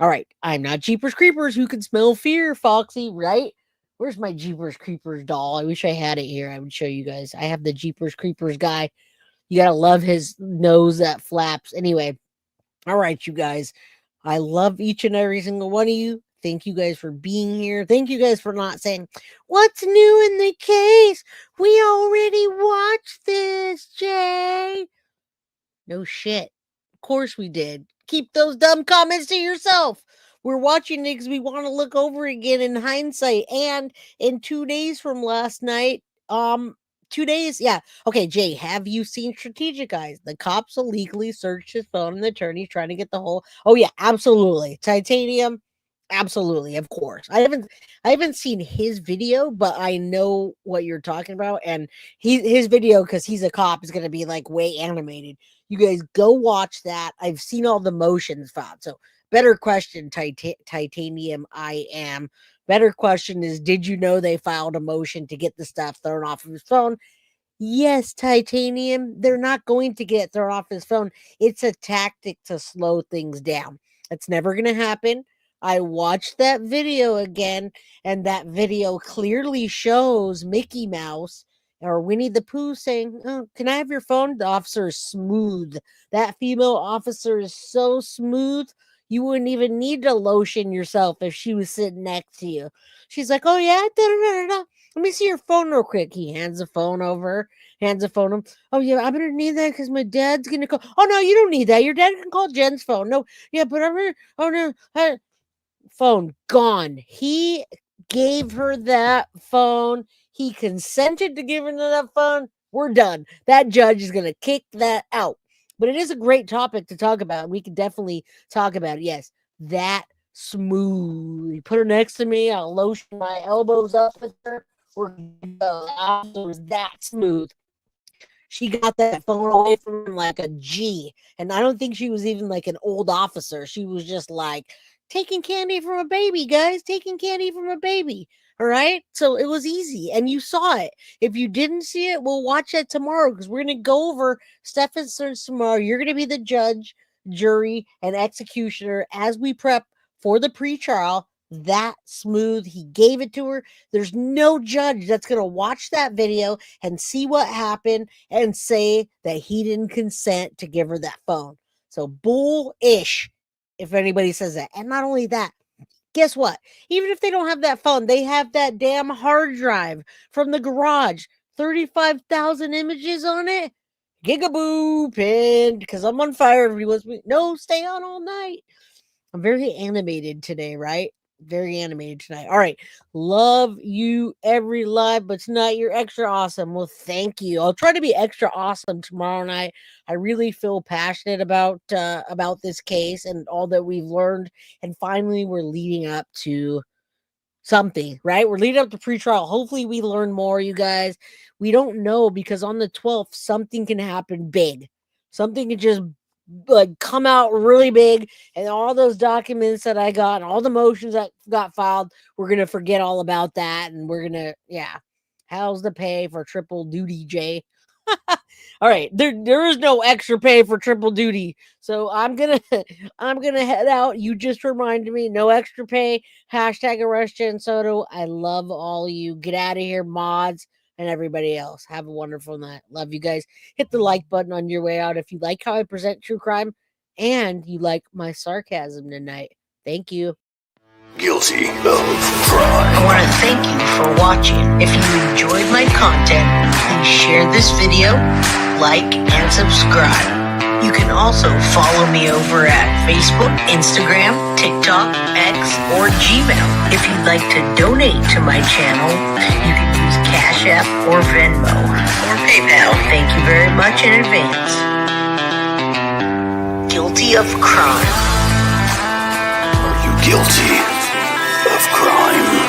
All right, I'm not Jeepers Creepers who can smell fear, Foxy, right? Where's my Jeepers Creepers doll? I wish I had it here. I would show you guys. I have the Jeepers Creepers guy. You gotta love his nose that flaps. Anyway, all right, you guys. I love each and every single one of you. Thank you guys for being here. Thank you guys for not saying, what's new in the case? We already watched this, Jay. No shit. Of course we did. Keep those dumb comments to yourself. We're watching it because we want to look over again in hindsight. And in 2 days from last night, 2 days, yeah. Okay, Jay, have you seen Strategic Eyes? The cops illegally searched his phone and the attorney's trying to get the whole. Oh yeah, absolutely. Titanium, absolutely, of course. I haven't seen his video, but I know what you're talking about. And his video, because he's a cop, is gonna be like way animated. You guys go watch that. I've seen all the motions found. So better question, Titanium, I am. Better question is, did you know they filed a motion to get the stuff thrown off of his phone? Yes, Titanium. They're not going to get thrown off his phone. It's a tactic to slow things down. It's never going to happen. I watched that video again, and that video clearly shows Mickey Mouse or Winnie the Pooh saying, "Oh, can I have your phone?" The officer is smooth. That female officer is so smooth. You wouldn't even need to lotion yourself if she was sitting next to you. She's like, "Oh yeah, da, da, da, da. Let me see your phone real quick. He hands the phone over, hands the phone him. Oh, yeah, I'm going to need that because my dad's going to call. Oh, no, you don't need that. Your dad can call Jen's phone. No, yeah, but I'm going to, oh, no, phone gone. He gave her that phone. He consented to give her that phone. We're done. That judge is going to kick that out. But it is a great topic to talk about. We can definitely talk about it. Yes, that smooth. Put her next to me. I'll lotion my elbows up with her. We're going to go. That smooth. She got that phone away from him like a G. And I don't think she was even like an old officer. She was just like taking candy from a baby, guys. Taking candy from a baby. All right. So it was easy. And you saw it. If you didn't see it, we'll watch it tomorrow because we're going to go over Stephan Sterns tomorrow. You're going to be the judge, jury, and executioner as we prep for the pretrial. That smooth. He gave it to her. There's no judge that's going to watch that video and see what happened and say that he didn't consent to give her that phone. So bullish if anybody says that. And not only that, guess what? Even if they don't have that phone, they have that damn hard drive from the garage. 35,000 images on it. Gigaboo pinned because I'm on fire. Everybody wants me. No, stay on all night. I'm very animated today, right? Very animated tonight. All right. Love you every live, but tonight you're extra awesome. Well, thank you. I'll try to be extra awesome tomorrow night. I really feel passionate about this case and all that we've learned. And finally, we're leading up to something, right? We're leading up to pretrial. Hopefully we learn more, you guys. We don't know because on the 12th, something can happen big. Something can just like come out really big, and all those documents that I got and all the motions that got filed, we're gonna forget all about that, and we're gonna how's the pay for triple duty, Jay? All right, there is no extra pay for triple duty, so I'm gonna head out. You just reminded me, no extra pay. Hashtag arrest Jenn Soto. I love all you. Get out of here, mods. And everybody else. Have a wonderful night. Love you guys. Hit the like button on your way out if you like how I present true crime and you like my sarcasm tonight. Thank you. Guilty of crime. I want to thank you for watching. If you enjoyed my content, please share this video, like, and subscribe. You can also follow me over at Facebook, Instagram, TikTok, X, or Gmail. If you'd like to donate to my channel, you can use Cash App or Venmo or PayPal. Thank you very much in advance. Guilty of crime. Are you guilty of crime?